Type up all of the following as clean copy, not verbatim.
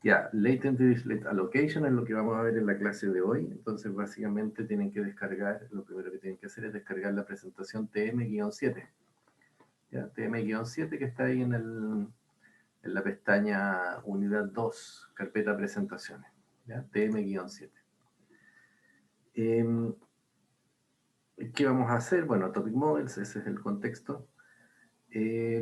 Ya, Latent Dirichlet Allocation es lo que vamos a ver en la clase de hoy. Entonces, básicamente tienen que descargar, lo primero que tienen que hacer es descargar la presentación TM-7. Ya, TM-7 que está ahí en la pestaña Unidad 2, Carpeta Presentaciones. Ya, TM-7. ¿Qué vamos a hacer? Bueno, Topic Models, ese es el contexto.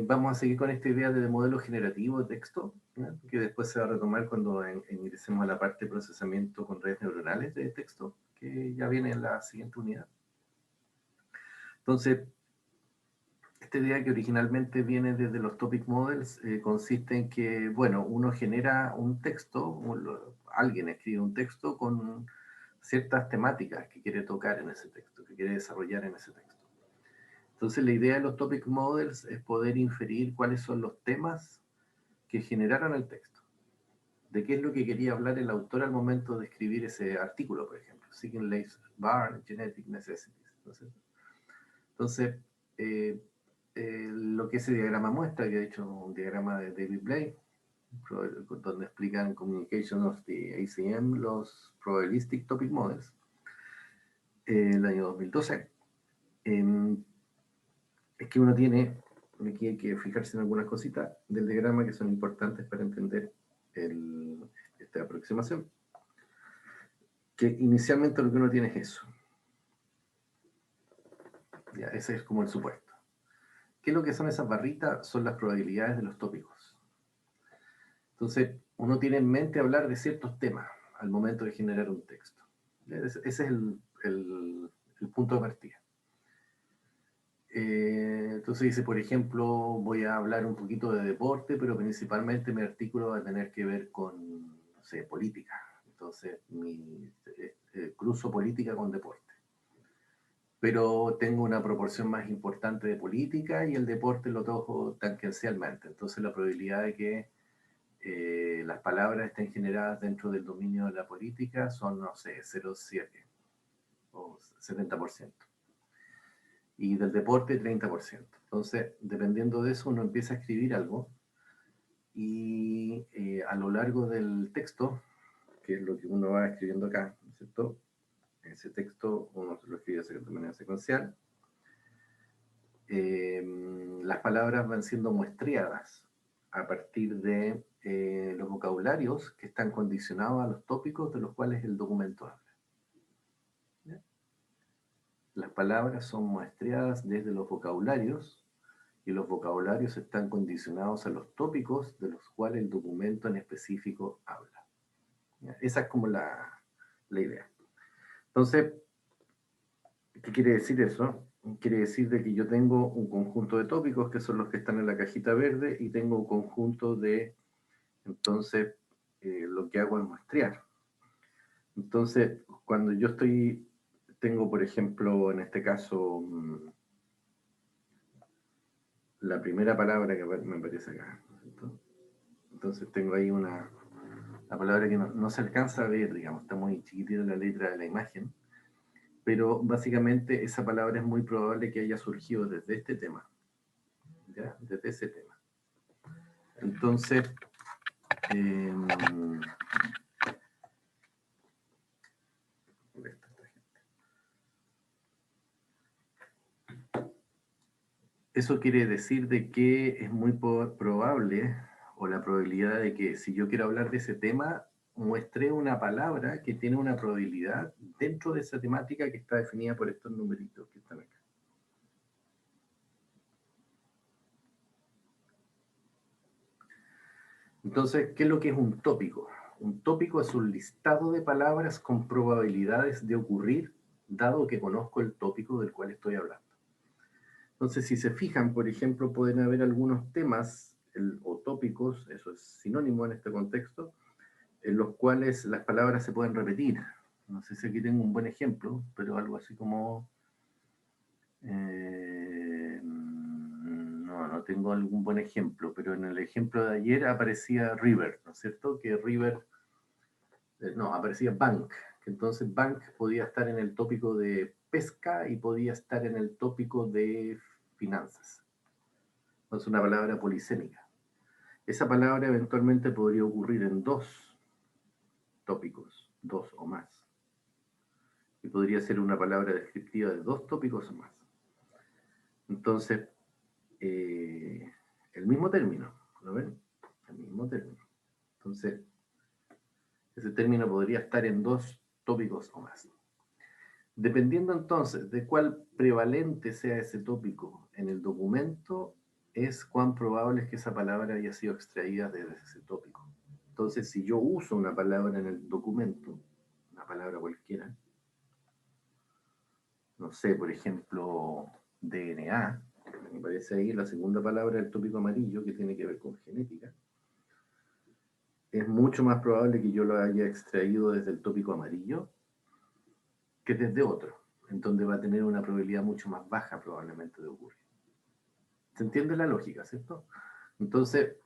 Vamos a seguir con esta idea de modelo generativo de texto, ¿no? Que después se va a retomar cuando ingresemos a la parte de procesamiento con redes neuronales de texto, que ya viene en la siguiente unidad. Entonces, esta idea que originalmente viene desde los topic models consiste en que, bueno, uno genera un texto, alguien escribe un texto con ciertas temáticas que quiere tocar en ese texto, que quiere desarrollar en ese texto. Entonces, la idea de los topic models es poder inferir cuáles son los temas que generaron el texto, de qué es lo que quería hablar el autor al momento de escribir ese artículo, por ejemplo, Seeking Life Barn, Genetic Necessities. Entonces lo que ese diagrama muestra, que he hecho un diagrama de David Blake, donde explican Communication of the ACM, los Probabilistic Topic Models, el año 2012, es que uno tiene, aquí hay que fijarse en algunas cositas del diagrama que son importantes para entender esta aproximación. Que inicialmente lo que uno tiene es eso. Ya, ese es como el supuesto. ¿Qué es lo que son esas barritas? Son las probabilidades de los tópicos. Entonces, uno tiene en mente hablar de ciertos temas al momento de generar un texto. Ese es el punto de partida. Entonces dice, por ejemplo, voy a hablar un poquito de deporte, pero principalmente mi artículo va a tener que ver con, no sé, política. Entonces, cruzo política con deporte. Pero tengo una proporción más importante de política y el deporte lo toco tangencialmente. Entonces, la probabilidad de que las palabras estén generadas dentro del dominio de la política son, no sé, 0,7 o 70%. Y del deporte, 30%. Entonces, dependiendo de eso, uno empieza a escribir algo y a lo largo del texto, que es lo que uno va escribiendo acá, ¿no es cierto? Ese texto uno lo escribe de manera secuencial. Las palabras van siendo muestreadas a partir de los vocabularios que están condicionados a los tópicos de los cuales el documento habla. ¿Ya? Las palabras son muestreadas desde los vocabularios y los vocabularios están condicionados a los tópicos de los cuales el documento en específico habla. ¿Ya? Esa es como la idea. Entonces, ¿qué quiere decir eso? Quiere decir de que yo tengo un conjunto de tópicos que son los que están en la cajita verde y tengo un conjunto de, entonces, lo que hago es muestrear. Entonces, cuando yo tengo, por ejemplo, en este caso, la primera palabra que me aparece acá, ¿no? Entonces tengo ahí la palabra que no se alcanza a ver, digamos, está muy chiquitita la letra de la imagen, pero básicamente esa palabra es muy probable que haya surgido desde este tema, ¿ya? Desde ese tema. Entonces, eh, eso quiere decir de que es muy probable, o la probabilidad de que si yo quiero hablar de ese tema, muestre una palabra que tiene una probabilidad dentro de esa temática que está definida por estos numeritos que están acá. Entonces, ¿qué es lo que es un tópico? Un tópico es un listado de palabras con probabilidades de ocurrir, dado que conozco el tópico del cual estoy hablando. Entonces, si se fijan, por ejemplo, pueden haber algunos temas o tópicos, eso es sinónimo en este contexto, en los cuales las palabras se pueden repetir. No sé si aquí tengo un buen ejemplo, pero algo así como... no tengo algún buen ejemplo, pero en el ejemplo de ayer aparecía River, ¿no es cierto? Que River, no, aparecía Bank, que entonces Bank podía estar en el tópico de pesca y podía estar en el tópico de finanzas. Entonces una palabra polisémica. Esa palabra eventualmente podría ocurrir en dos tópicos, 2 o más. Y podría ser una palabra descriptiva de 2 tópicos o más. Entonces, el mismo término, ¿lo ven? El mismo término. Entonces, ese término podría estar en 2 tópicos o más. Dependiendo entonces de cuál prevalente sea ese tópico en el documento, es cuán probable es que esa palabra haya sido extraída desde ese tópico. Entonces, si yo uso una palabra en el documento, una palabra cualquiera, no sé, por ejemplo, DNA, me parece ahí la segunda palabra del tópico amarillo que tiene que ver con genética, es mucho más probable que yo lo haya extraído desde el tópico amarillo que desde otro, en donde va a tener una probabilidad mucho más baja probablemente de ocurrir. ¿Se entiende la lógica, cierto? Entonces,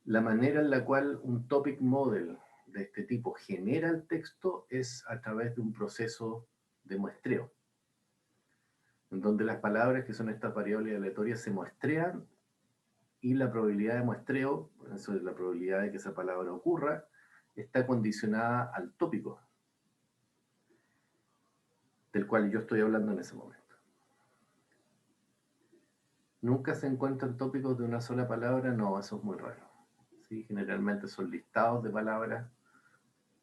la manera en la cual un topic model de este tipo genera el texto es a través de un proceso de muestreo, en donde las palabras, que son estas variables aleatorias, se muestrean y la probabilidad de muestreo, eso es la probabilidad de que esa palabra ocurra, está condicionada al tópico del cual yo estoy hablando en ese momento. ¿Nunca se encuentran tópicos de una sola palabra? No, eso es muy raro. ¿Sí? Generalmente son listados de palabras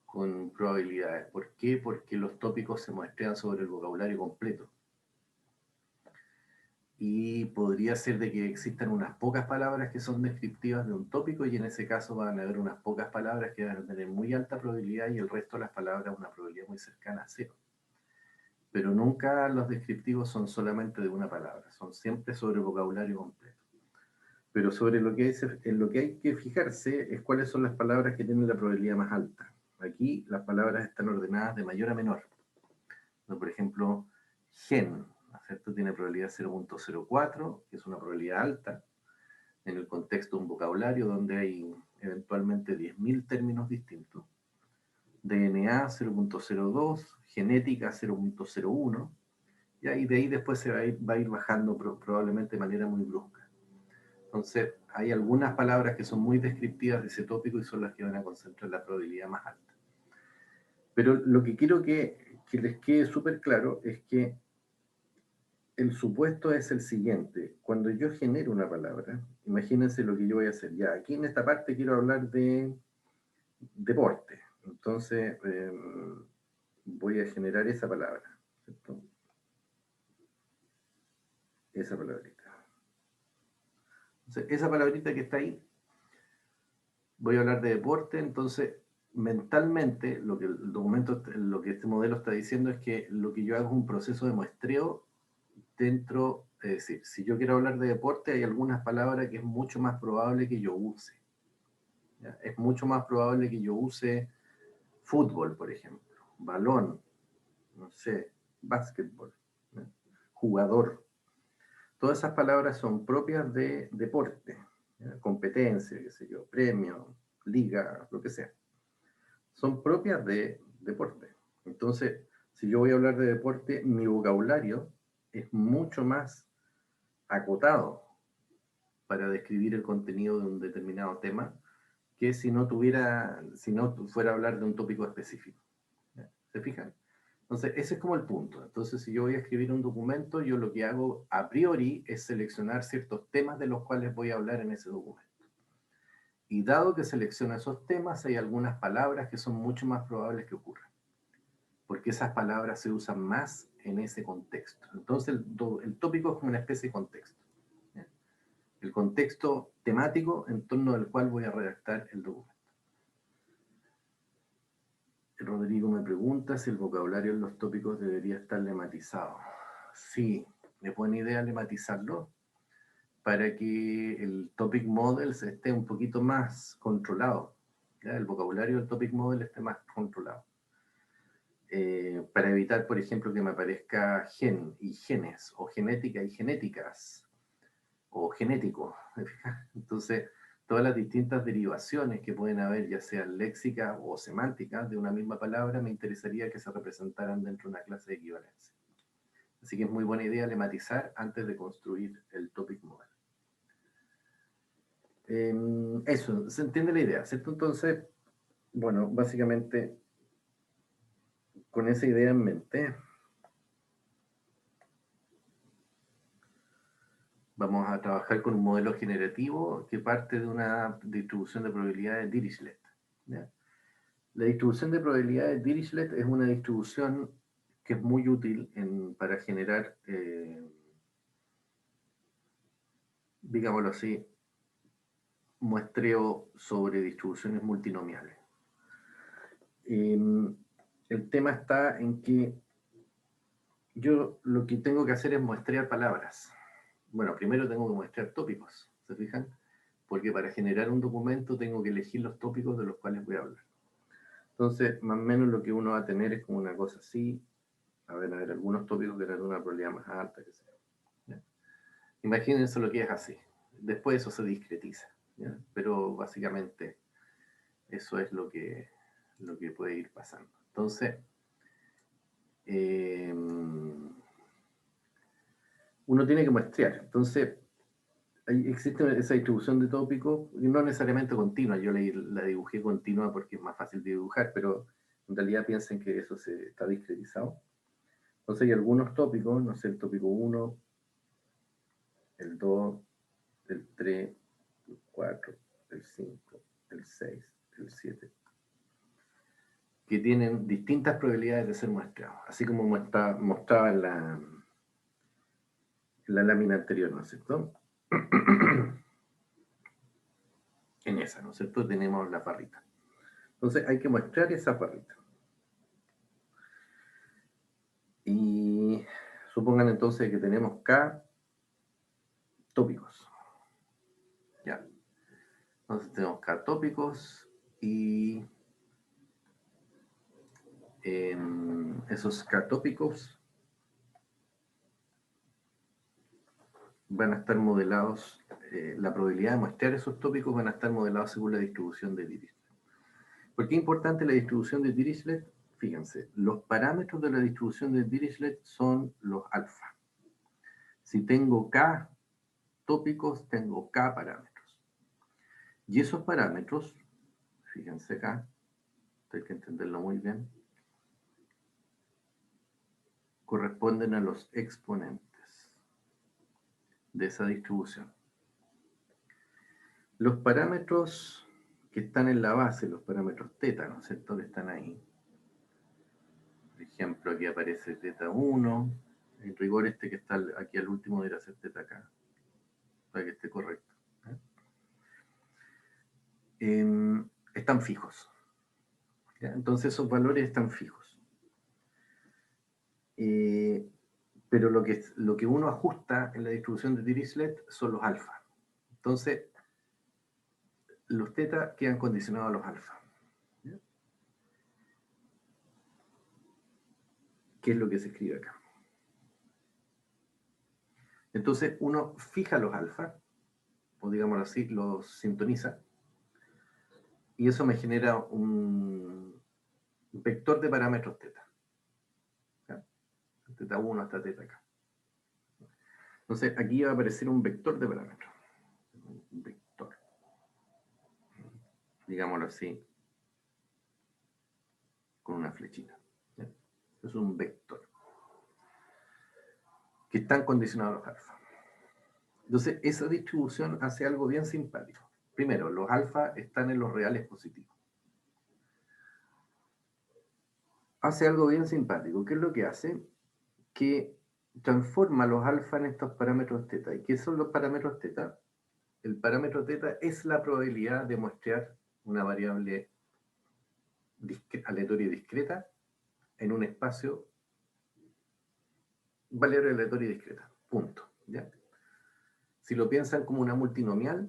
con probabilidades. ¿Por qué? Porque los tópicos se muestrean sobre el vocabulario completo. Y podría ser de que existan unas pocas palabras que son descriptivas de un tópico y en ese caso van a haber unas pocas palabras que van a tener muy alta probabilidad y el resto de las palabras una probabilidad muy cercana a cero. Pero nunca los descriptivos son solamente de una palabra, son siempre sobre el vocabulario completo. Pero sobre en lo que hay que fijarse es cuáles son las palabras que tienen la probabilidad más alta. Aquí las palabras están ordenadas de mayor a menor. Por ejemplo, gen, ¿cierto? Tiene probabilidad 0.04, que es una probabilidad alta, en el contexto de un vocabulario donde hay eventualmente 10.000 términos distintos. DNA 0.02, genética 0.01, y ahí de ahí después va a ir bajando probablemente de manera muy brusca. Entonces, hay algunas palabras que son muy descriptivas de ese tópico y son las que van a concentrar la probabilidad más alta. Pero lo que quiero que les quede súper claro es que el supuesto es el siguiente. Cuando yo genero una palabra, imagínense lo que yo voy a hacer. Ya, aquí en esta parte quiero hablar de deporte. Entonces, voy a generar esa palabra, ¿cierto? Esa palabrita. Entonces, esa palabrita que está ahí, voy a hablar de deporte, entonces mentalmente lo que el documento, lo que este modelo está diciendo es que lo que yo hago es un proceso de muestreo dentro, es decir, si yo quiero hablar de deporte, hay algunas palabras que es mucho más probable que yo use. ¿Ya? Es mucho más probable que yo use fútbol, por ejemplo, balón, no sé, básquetbol, ¿ya? Jugador. Todas esas palabras son propias de deporte, ¿ya? Competencia, qué sé yo, premio, liga, lo que sea. Son propias de deporte. Entonces, si yo voy a hablar de deporte, mi vocabulario es mucho más acotado para describir el contenido de un determinado tema que si no fuera a hablar de un tópico específico. ¿Se fijan? Entonces, ese es como el punto. Entonces, si yo voy a escribir un documento, yo lo que hago a priori es seleccionar ciertos temas de los cuales voy a hablar en ese documento. Y dado que selecciono esos temas, hay algunas palabras que son mucho más probables que ocurran, porque esas palabras se usan más en ese contexto. Entonces, el tópico es como una especie de contexto. ¿Ya? El contexto temático en torno al cual voy a redactar el documento. Rodrigo me pregunta si el vocabulario en los tópicos debería estar lematizado. Sí, es buena idea lematizarlo para que el topic model esté un poquito más controlado. ¿Ya? El vocabulario del topic model esté más controlado. Para evitar, por ejemplo, que me aparezca gen y genes, o genética y genéticas, o genético. Entonces, todas las distintas derivaciones que pueden haber, ya sean léxicas o semánticas, de una misma palabra, me interesaría que se representaran dentro de una clase de equivalencia. Así que es muy buena idea lematizar antes de construir el topic model. Eso, se entiende la idea, ¿cierto? Entonces, Bueno, básicamente, con esa idea en mente, vamos a trabajar con un modelo generativo que parte de una distribución de probabilidades de Dirichlet. ¿Ya? La distribución de probabilidades de Dirichlet es una distribución que es muy útil para generar, digámoslo así, muestreo sobre distribuciones multinomiales. El tema está en que yo lo que tengo que hacer es muestrear palabras. Bueno, primero tengo que muestrear tópicos, ¿se fijan? Porque para generar un documento tengo que elegir los tópicos de los cuales voy a hablar. Entonces, más o menos lo que uno va a tener es como una cosa así. A ver, algunos tópicos que eran de una probabilidad más alta, que sea. ¿Ya? Imagínense lo que es así. Después eso se discretiza. ¿Ya? Pero básicamente eso es lo que puede ir pasando. Entonces, uno tiene que muestrear. Entonces, existe esa distribución de tópicos, y no necesariamente continua. Yo la dibujé continua porque es más fácil de dibujar, pero en realidad piensen que eso se está discretizado. Entonces hay algunos tópicos, no sé, el tópico 1, el 2, el 3, el 4, el 5, el 6, el 7, que tienen distintas probabilidades de ser muestreados, así como mostraba en la lámina anterior, ¿no es cierto? En esa, ¿no es cierto? Tenemos la barrita. Entonces hay que mostrar esa barrita. Y supongan entonces que tenemos K tópicos. Ya. Entonces tenemos K tópicos y esos K tópicos van a estar modelados, la probabilidad de muestrear esos tópicos van a estar modelados según la distribución de Dirichlet. ¿Por qué es importante la distribución de Dirichlet? Fíjense, los parámetros de la distribución de Dirichlet son los alfa. Si tengo K tópicos, tengo K parámetros. Y esos parámetros, fíjense acá, hay que entenderlo muy bien, corresponden a los exponentes de esa distribución. Los parámetros que están en la base, los parámetros teta, ¿no es cierto?, que están ahí. Por ejemplo, aquí aparece teta 1, en rigor este que está aquí al último debería ser teta acá, para que esté correcto. Están fijos. ¿Ya? Entonces esos valores están fijos. Pero lo que uno ajusta en la distribución de Dirichlet son los alfa. Entonces, los teta quedan condicionados a los alfa. ¿Qué es lo que se escribe acá? Entonces, uno fija los alfa, o digámoslo así, los sintoniza, y eso me genera un vector de parámetros teta. ¿Ya? Teta 1 hasta teta acá. Entonces, aquí va a aparecer un vector de parámetros. Un vector. Digámoslo así, con una flechita. ¿Ya? Es un vector. Que están condicionados a los alfa. Entonces, esa distribución hace algo bien simpático. Primero, los alfa están en los reales positivos. Hace algo bien simpático. ¿Qué es lo que hace? Que transforma los alfa en estos parámetros teta. ¿Y qué son los parámetros teta? El parámetro teta es la probabilidad de muestrear una variable aleatoria discreta en un espacio variable aleatoria discreta. Punto. ¿Ya? Si lo piensan como una multinomial,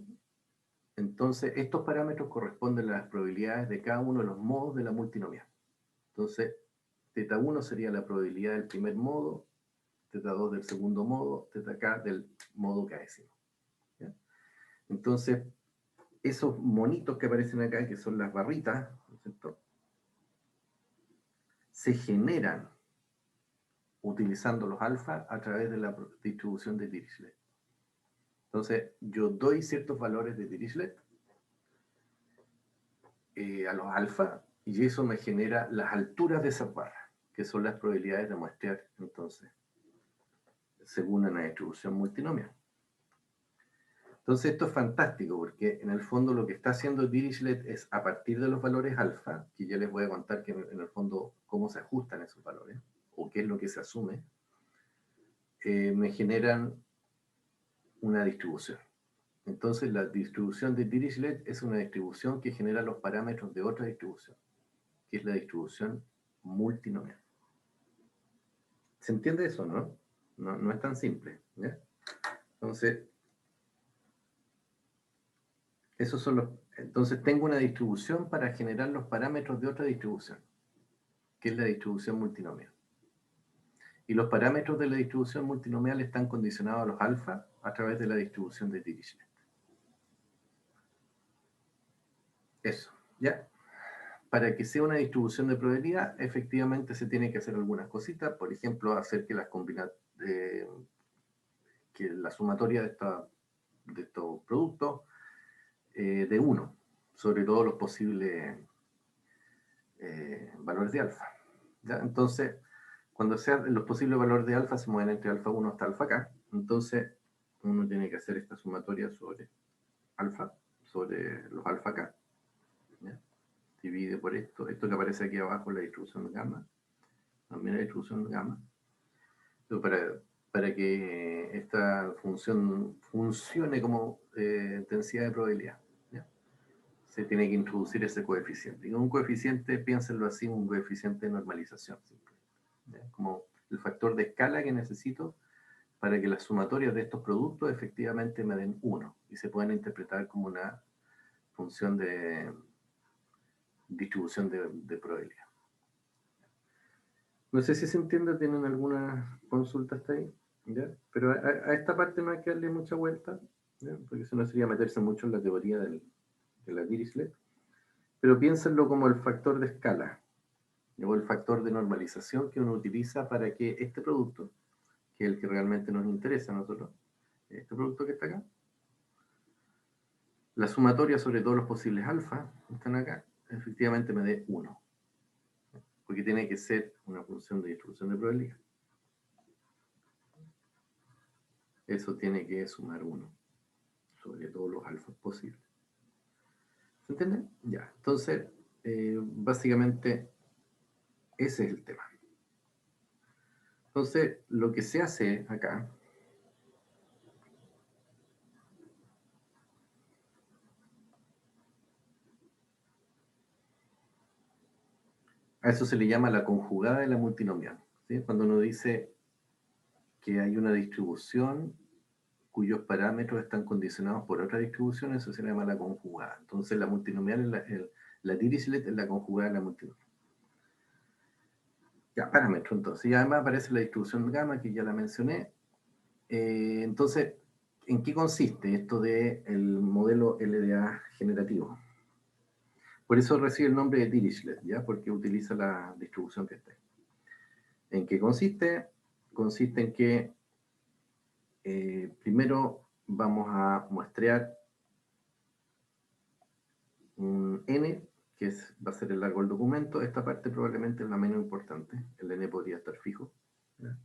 entonces estos parámetros corresponden a las probabilidades de cada uno de los modos de la multinomial. Entonces, teta 1 sería la probabilidad del primer modo, teta 2 del segundo modo, teta k del modo késimo. ¿Ya? Entonces, esos monitos que aparecen acá, que son las barritas, ¿no es cierto?, se generan utilizando los alfa a través de la distribución de Dirichlet. Entonces, yo doy ciertos valores de Dirichlet a los alfa, y eso me genera las alturas de esas barras, que son las probabilidades de muestrear, entonces, según una distribución multinomial. Entonces esto es fantástico, porque en el fondo lo que está haciendo Dirichlet es, a partir de los valores alfa, que ya les voy a contar que en el fondo cómo se ajustan esos valores, o qué es lo que se asume, me generan una distribución. Entonces la distribución de Dirichlet es una distribución que genera los parámetros de otra distribución, que es la distribución multinomial. ¿Se entiende eso, no? No es tan simple, ¿ya? Entonces, esos son los... Entonces tengo una distribución para generar los parámetros de otra distribución, que es la distribución multinomial. Y los parámetros de la distribución multinomial están condicionados a los alfa a través de la distribución de Dirichlet. Eso, ¿ya? Para que sea una distribución de probabilidad, efectivamente se tiene que hacer algunas cositas, por ejemplo, hacer que que la sumatoria de estos productos de 1, sobre todos los posibles valores de alfa. ¿Ya? Entonces, cuando sean los posibles valores de alfa se mueven entre alfa 1 hasta alfa k, entonces uno tiene que hacer esta sumatoria sobre alfa, sobre los alfa k. ¿Ya? Divide por esto que aparece aquí abajo, la distribución de gamma, también la distribución de gamma. Pero para que esta función funcione como densidad de probabilidad, ¿ya? Se tiene que introducir ese coeficiente. Y un coeficiente, piénsenlo así, un coeficiente de normalización, ¿ya? Como el factor de escala que necesito para que las sumatorias de estos productos efectivamente me den 1 y se puedan interpretar como una función de distribución de probabilidad. No sé si se entiende, ¿tienen alguna consulta hasta ahí? ¿Ya? Pero a esta parte no hay que darle mucha vuelta, ¿ya? Porque eso no sería meterse mucho en la teoría de la Dirichlet, pero piénsenlo como el factor de escala, ¿ya? O el factor de normalización que uno utiliza para que este producto, que es el que realmente nos interesa a nosotros, este producto que está acá, la sumatoria sobre todos los posibles alfa que están acá, efectivamente me dé 1, porque tiene que ser una función de distribución de probabilidad. Eso tiene que sumar 1 sobre todos los alfas posibles. ¿Se entiende? Ya, entonces, básicamente, ese es el tema. Entonces, lo que se hace acá, a eso se le llama la conjugada de la multinomial, ¿sí? Cuando uno dice que hay una distribución cuyos parámetros están condicionados por otra distribución, eso se llama la conjugada. Entonces, la multinomial, la Dirichlet es la conjugada de la multinomial. Ya, parámetro, entonces. Y además aparece la distribución de gamma, que ya la mencioné. Entonces, ¿en qué consiste esto del modelo LDA generativo? Por eso recibe el nombre de Dirichlet, ¿ya? Porque utiliza la distribución que está ahí. ¿En qué consiste? Consiste en que primero vamos a muestrear un n, que va a ser el largo del documento. Esta parte probablemente es la menos importante. El n podría estar fijo, ¿ya?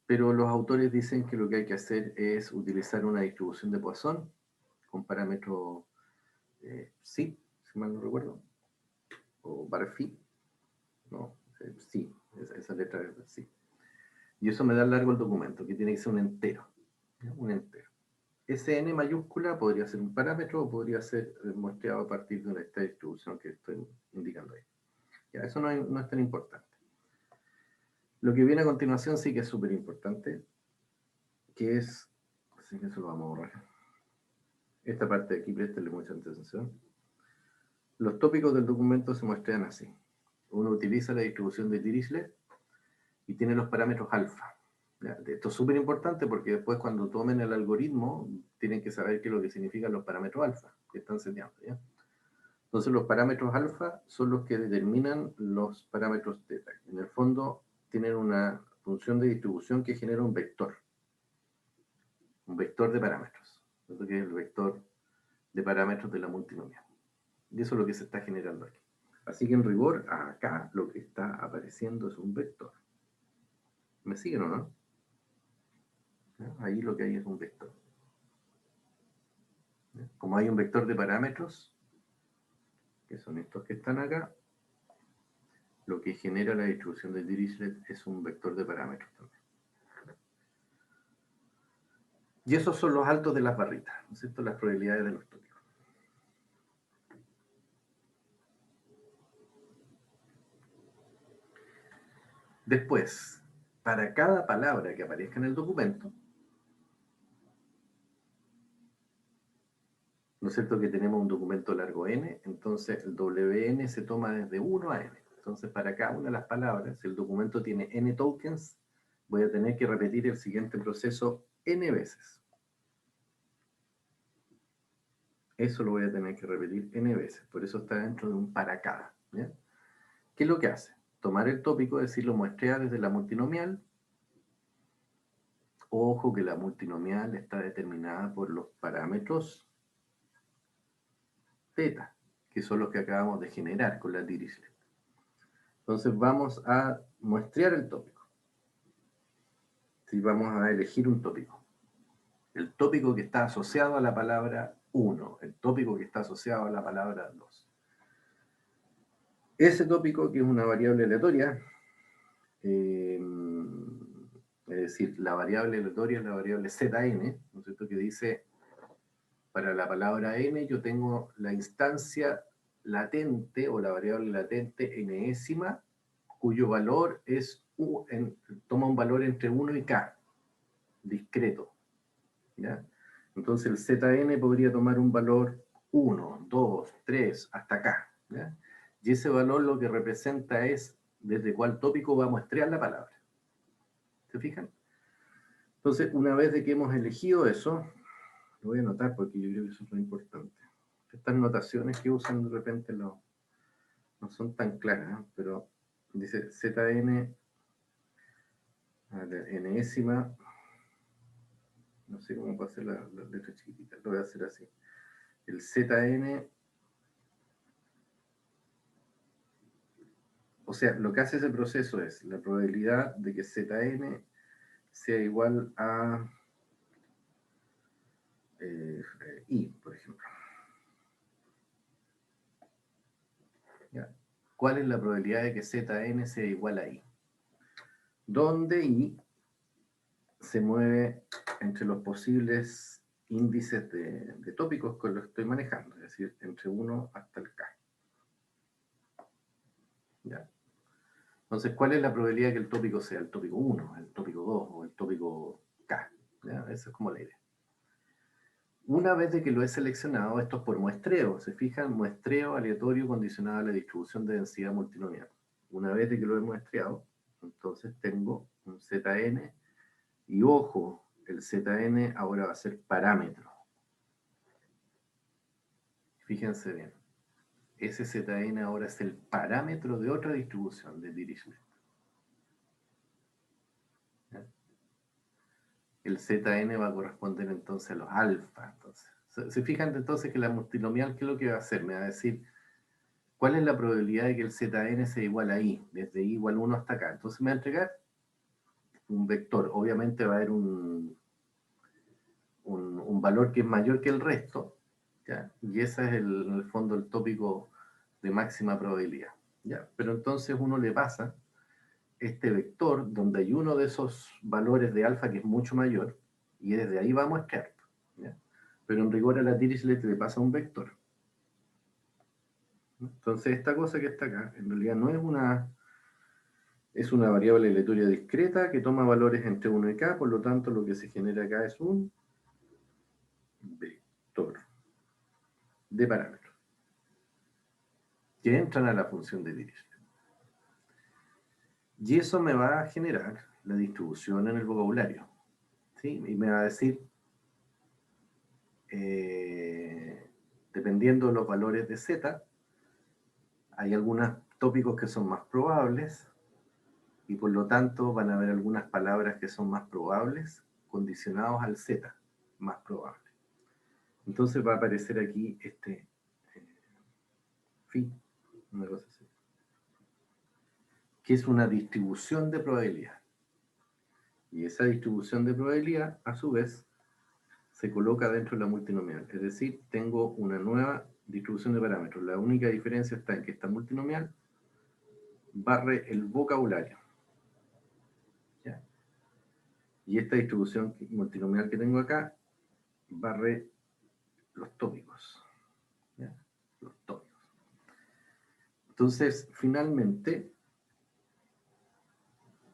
Pero los autores dicen que lo que hay que hacer es utilizar una distribución de Poisson con parámetros psi, si mal no recuerdo, o bar phi, no, sí, esa letra es sí. Y eso me da largo el documento, que tiene que ser un entero, ¿ya? Un entero. Ese n mayúscula podría ser un parámetro o podría ser muestreado a partir de esta distribución que estoy indicando ahí. Ya, eso no es tan importante. Lo que viene a continuación sí que es súper importante, que es, así que eso lo vamos a borrar. Esta parte de aquí, préstenle mucha atención. Los tópicos del documento se muestran así. Uno utiliza la distribución de Dirichlet y tiene los parámetros alfa. ¿Ya? Esto es súper importante porque después cuando tomen el algoritmo tienen que saber qué es lo que significan los parámetros alfa que están seteando, ¿ya? Entonces los parámetros alfa son los que determinan los parámetros teta. En el fondo tienen una función de distribución que genera un vector de parámetros. Esto que es el vector de parámetros de la multinomial. Y eso es lo que se está generando aquí. Así que en rigor, acá lo que está apareciendo es un vector. ¿Me siguen o no? Ahí lo que hay es un vector. Como hay un vector de parámetros, que son estos que están acá, lo que genera la distribución de Dirichlet es un vector de parámetros también. Y esos son los altos de las barritas, ¿no es cierto? Las probabilidades de los tópicos. Después, para cada palabra que aparezca en el documento, ¿no es cierto que tenemos un documento largo n? Entonces el WN se toma desde 1 a n. Entonces para cada una de las palabras, si el documento tiene n tokens, voy a tener que repetir el siguiente proceso n veces. Eso lo voy a tener que repetir n veces. Por eso está dentro de un para cada. ¿Ya? ¿Qué es lo que hace? Tomar el tópico, decirlo muestrear desde la multinomial. Ojo que la multinomial está determinada por los parámetros θ, que son los que acabamos de generar con la Dirichlet. Entonces vamos a muestrear el tópico. Si vamos a elegir un tópico. El tópico que está asociado a la palabra 1, el tópico que está asociado a la palabra 2. Ese tópico, que es una variable aleatoria, es decir, la variable aleatoria es la variable zn, ¿no es cierto?, que dice, para la palabra n yo tengo la instancia latente o la variable latente enésima, cuyo valor es toma un valor entre 1 y k, discreto. ¿Ya? Entonces el zn podría tomar un valor 1, 2, 3, hasta k. ¿Ya? Y ese valor lo que representa es desde cuál tópico va a muestrear la palabra. ¿Se fijan? Entonces, una vez de que hemos elegido eso, lo voy a anotar porque yo creo que eso es lo importante. Estas notaciones que usan de repente no son tan claras, ¿eh? Pero dice zn, enésima, no sé cómo puedo hacer la letra chiquitita, lo voy a hacer así. El zn, o sea, lo que hace ese proceso es la probabilidad de que zn sea igual a i, por ejemplo. ¿Ya? ¿Cuál es la probabilidad de que zn sea igual a i? Donde i se mueve entre los posibles índices de tópicos con los que estoy manejando, es decir, entre 1 hasta el k. ¿Ya? Entonces, ¿cuál es la probabilidad de que el tópico sea el tópico 1, el tópico 2 o el tópico k? ¿Ya? Esa es como la idea. Una vez de que lo he seleccionado, esto es por muestreo, se fijan, muestreo aleatorio condicionado a la distribución de densidad multinomial. Una vez de que lo he muestreado, entonces tengo un zn, y ojo, el zn ahora va a ser parámetro. Fíjense bien, ese zn ahora es el parámetro de otra distribución de Dirichlet. ¿Ya? El zn va a corresponder entonces a los alfa. Entonces, ¿se fijan entonces que la multinomial qué es lo que va a hacer? Me va a decir cuál es la probabilidad de que el zn sea igual a i, desde i igual 1 hasta acá. Entonces me va a entregar un vector. Obviamente va a haber un valor que es mayor que el resto, ¿ya? Y ese es en el fondo el tópico de máxima probabilidad. ¿Ya? Pero entonces uno le pasa este vector donde hay uno de esos valores de alfa que es mucho mayor, y desde ahí va a muestrear. ¿Ya? Pero en rigor a la Dirichlet le pasa un vector. Entonces esta cosa que está acá, en realidad no es una variable aleatoria discreta que toma valores entre 1 y k, por lo tanto lo que se genera acá es un vector de parámetros que entran a la función de Dirichlet. Y eso me va a generar la distribución en el vocabulario. ¿Sí? Y me va a decir, dependiendo de los valores de z, hay algunos tópicos que son más probables, y por lo tanto van a haber algunas palabras que son más probables condicionados al z, más probable. Entonces va a aparecer aquí phi, una cosa así, que es una distribución de probabilidad. Y esa distribución de probabilidad, a su vez, se coloca dentro de la multinomial. Es decir, tengo una nueva distribución de parámetros. La única diferencia está en que esta multinomial barre el vocabulario. ¿Ya? Y esta distribución multinomial que tengo acá barre los tópicos. ¿Ya? Los tópicos. Entonces, finalmente,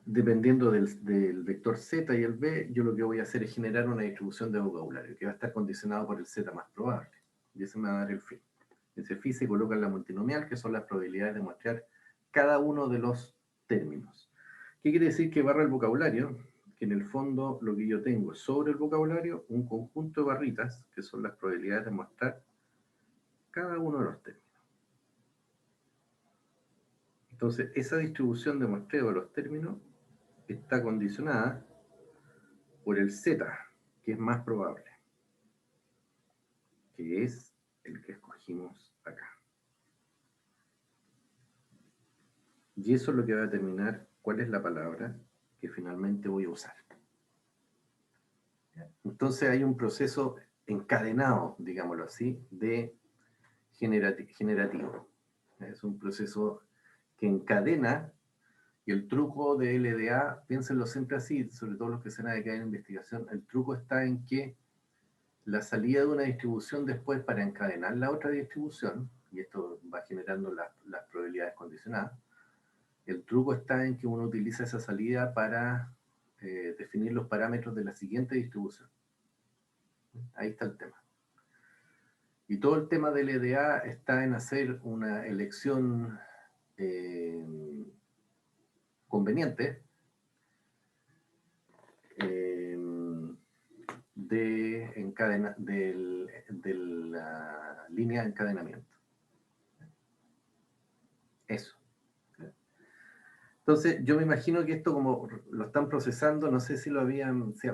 dependiendo del vector z y el b, yo lo que voy a hacer es generar una distribución de vocabulario que va a estar condicionado por el z más probable. Y ese me va a dar el phi. Ese phi se coloca en la multinomial, que son las probabilidades de mostrar cada uno de los términos. ¿Qué quiere decir que barra el vocabulario? Que en el fondo lo que yo tengo es sobre el vocabulario un conjunto de barritas, que son las probabilidades de mostrar cada uno de los términos. Entonces, esa distribución de muestreo de los términos está condicionada por el z, que es más probable, que es el que escogimos acá. Y eso es lo que va a determinar cuál es la palabra que finalmente voy a usar. Entonces hay un proceso encadenado, digámoslo así, de generativo. Es un proceso que encadena, y el truco de LDA, piénsenlo siempre así, sobre todo los que se van a dedicar en investigación, el truco está en que la salida de una distribución después para encadenar la otra distribución, y esto va generando las probabilidades condicionadas, el truco está en que uno utiliza esa salida para definir los parámetros de la siguiente distribución. Ahí está el tema. Y todo el tema del EDA está en hacer una elección conveniente de la línea de encadenamiento. Eso. Entonces, yo me imagino que esto, como lo están procesando, no sé si lo habían, si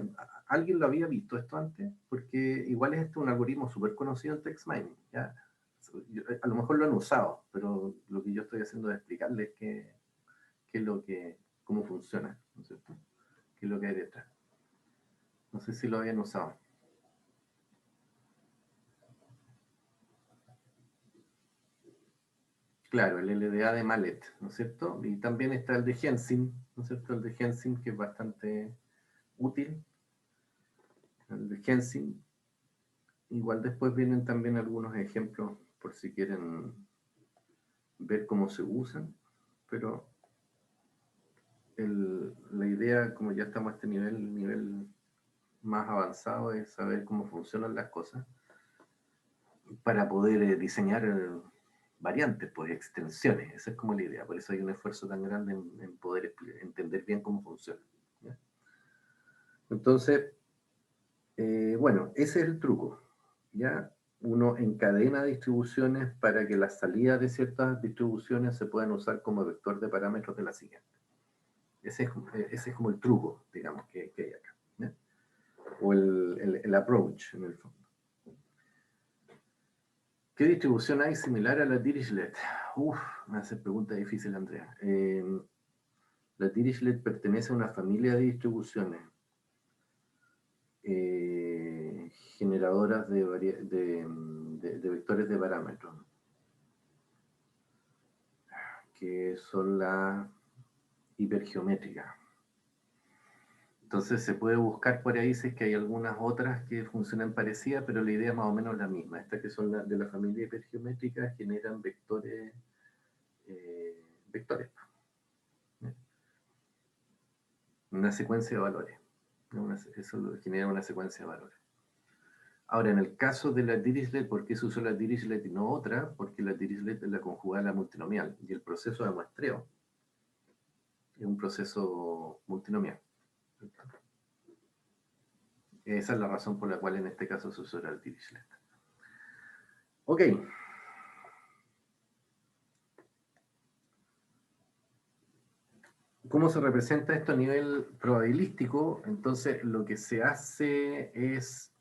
alguien lo había visto esto antes, porque igual es esto un algoritmo súper conocido en text mining, ¿ya? A lo mejor lo han usado, pero lo que yo estoy haciendo es explicarles qué es lo que, cómo funciona, ¿no es cierto? ¿Qué es lo que hay detrás? No sé si lo habían usado. Claro, el LDA de Mallet, ¿no es cierto? Y también está el de Jensen, ¿no es cierto? El de Jensen, que es bastante útil. El de Jensen. Igual después vienen también algunos ejemplos por si quieren ver cómo se usan, pero la idea, como ya estamos a este nivel, el nivel más avanzado, es saber cómo funcionan las cosas para poder diseñar variantes, pues extensiones. Esa es como la idea. Por eso hay un esfuerzo tan grande en poder entender bien cómo funciona. ¿Ya? Entonces, bueno, ese es el truco. ¿Ya? Uno encadena distribuciones para que las salidas de ciertas distribuciones se puedan usar como vector de parámetros de la siguiente. Ese es como el truco, digamos, que hay acá. ¿Ya? O el approach, en el fondo. ¿Qué distribución hay similar a la Dirichlet? Uf, me hace pregunta difícil, Andrea. La Dirichlet pertenece a una familia de distribuciones generadoras de vectores de parámetros, que son la hipergeométrica. Entonces se puede buscar por ahí si es que hay algunas otras que funcionan parecidas, pero la idea es más o menos la misma. Estas que son de la familia hipergeométrica generan vectores, vectores, una secuencia de valores. Eso genera una secuencia de valores. Ahora, en el caso de la Dirichlet, ¿por qué se usó la Dirichlet y no otra? Porque la Dirichlet es la conjugada a la multinomial, y el proceso de muestreo es un proceso multinomial. Esa es la razón por la cual en este caso se usó la Dirichlet. Ok. ¿Cómo se representa esto a nivel probabilístico? Entonces, lo que se hace es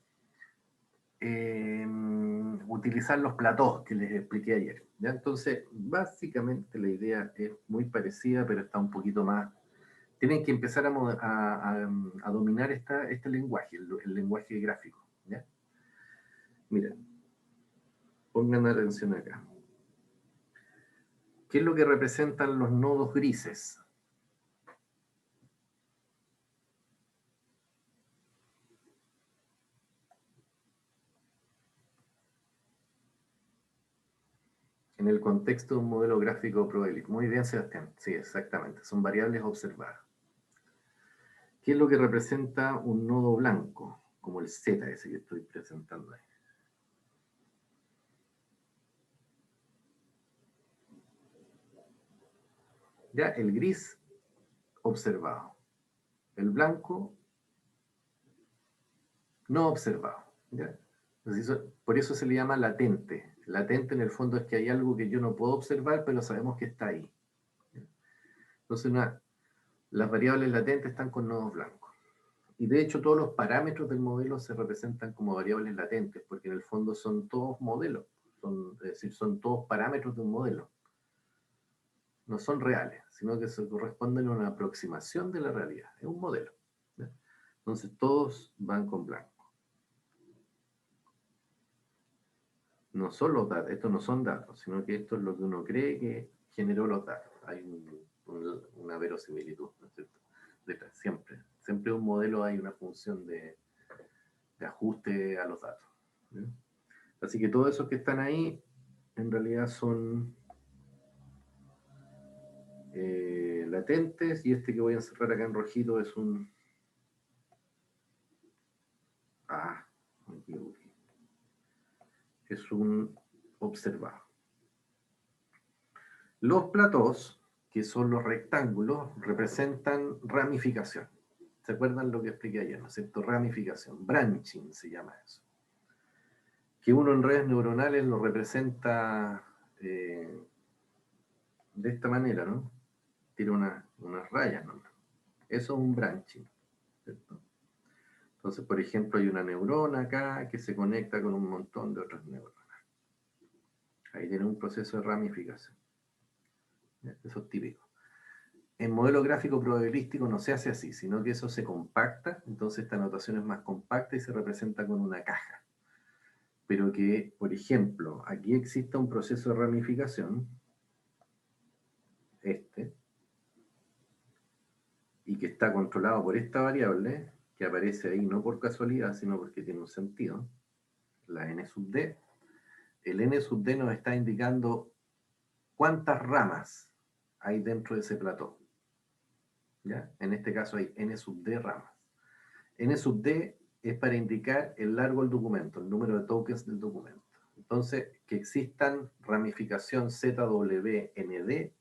utilizar los platós que les expliqué ayer. ¿Ya? Entonces, básicamente la idea es muy parecida, pero está un poquito más. Tienen que empezar a dominar este lenguaje, el lenguaje gráfico. ¿Ya? Miren, pongan atención acá. ¿Qué es lo que representan los nodos grises? En el contexto de un modelo gráfico probabilístico. Muy bien, Sebastián. Sí, exactamente. Son variables observadas. ¿Qué es lo que representa un nodo blanco? Como el Z ese que estoy presentando ahí. Ya, el gris observado. El blanco no observado. ¿Ya? Entonces, por eso se le llama latente. Latente en el fondo es que hay algo que yo no puedo observar, pero sabemos que está ahí. Entonces, las variables latentes están con nodos blancos. Y de hecho todos los parámetros del modelo se representan como variables latentes, porque en el fondo son todos modelos, es decir, son todos parámetros de un modelo. No son reales, sino que se corresponden a una aproximación de la realidad. Es un modelo. ¿Ya? Entonces todos van con blanco. No son los datos, estos no son datos, sino que esto es lo que uno cree que generó los datos. Hay una verosimilitud, ¿no es cierto? Siempre un modelo hay una función de ajuste a los datos. ¿Ya? Así que todos esos que están ahí en realidad son latentes, y este que voy a encerrar acá en rojito es un... Ah, me equivoqué. Es un observado. Los platós, que son los rectángulos, representan ramificación. ¿Se acuerdan lo que expliqué ayer, no es cierto? Ramificación, branching se llama eso. Que uno en redes neuronales lo representa de esta manera, ¿no? Tiene unas rayas, ¿no? Eso es un branching, ¿cierto? Entonces, por ejemplo, hay una neurona acá que se conecta con un montón de otras neuronas. Ahí tiene un proceso de ramificación. Eso es típico. En modelo gráfico probabilístico no se hace así, sino que eso se compacta, entonces esta notación es más compacta y se representa con una caja. Pero que, por ejemplo, aquí exista un proceso de ramificación, este, y que está controlado por esta variable, que aparece ahí no por casualidad, sino porque tiene un sentido, la n sub d. El n sub d nos está indicando cuántas ramas hay dentro de ese plató. ¿Ya? En este caso hay n sub d ramas. N sub d es para indicar el largo del documento, el número de tokens del documento. Entonces, que existan ramificación ZWND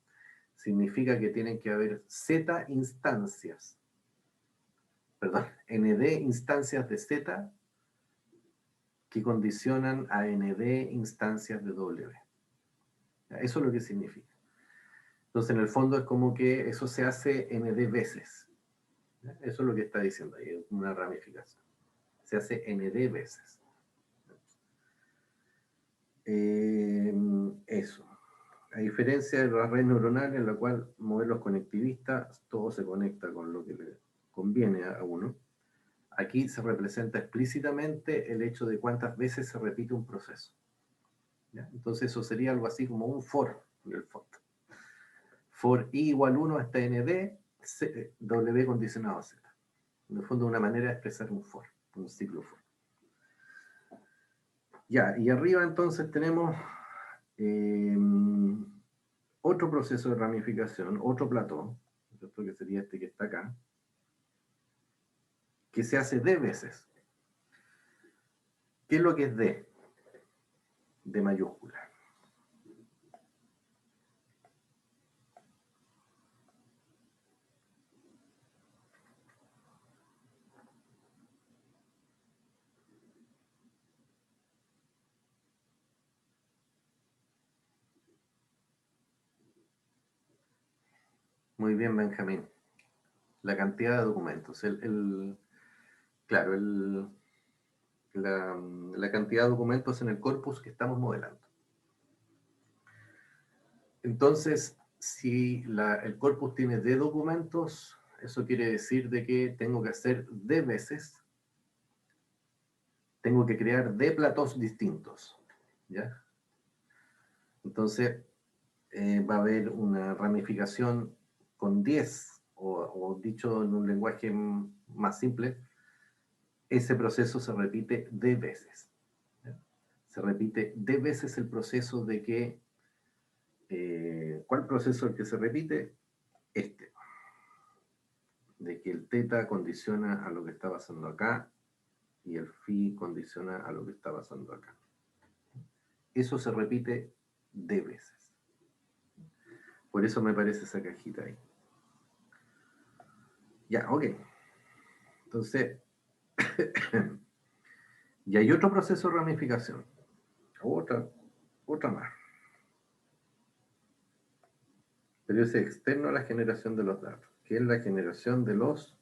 significa que tienen que haber Z instancias, perdón, ND instancias de Z que condicionan a ND instancias de W. Eso es lo que significa. Entonces, en el fondo es como que eso se hace ND veces. Eso es lo que está diciendo ahí, una ramificación. Se hace ND veces. Eso. A diferencia de la red neuronal en la cual modelos conectivistas, todo se conecta con lo que le conviene a uno. Aquí se representa explícitamente el hecho de cuántas veces se repite un proceso. ¿Ya? Entonces eso sería algo así como un for en el fondo. For i igual 1 hasta nd, w condicionado a z. En el fondo una manera de expresar un for, un ciclo for. Ya, y arriba entonces tenemos otro proceso de ramificación, otro plató, ¿cierto? Que sería este que está acá, que se hace d veces. ¿Qué es lo que es d? D mayúscula. Muy bien, Benjamín. La cantidad de documentos. Claro, la cantidad de documentos en el corpus que estamos modelando. Entonces, si el corpus tiene D documentos, eso quiere decir de que tengo que hacer D veces, tengo que crear D platos distintos, ¿ya? Entonces, va a haber una ramificación con 10, o dicho en un lenguaje más simple, ese proceso se repite D veces, ¿ya? Se repite D veces el proceso de que, ¿cuál proceso es el que se repite? Este, de que el teta condiciona a lo que está pasando acá y el phi condiciona a lo que está pasando acá. Eso se repite D veces. Por eso me parece esa cajita ahí. Ya, ok. Entonces, y hay otro proceso de ramificación. Otra más. Pero es externo a la generación de los datos, que es la generación de los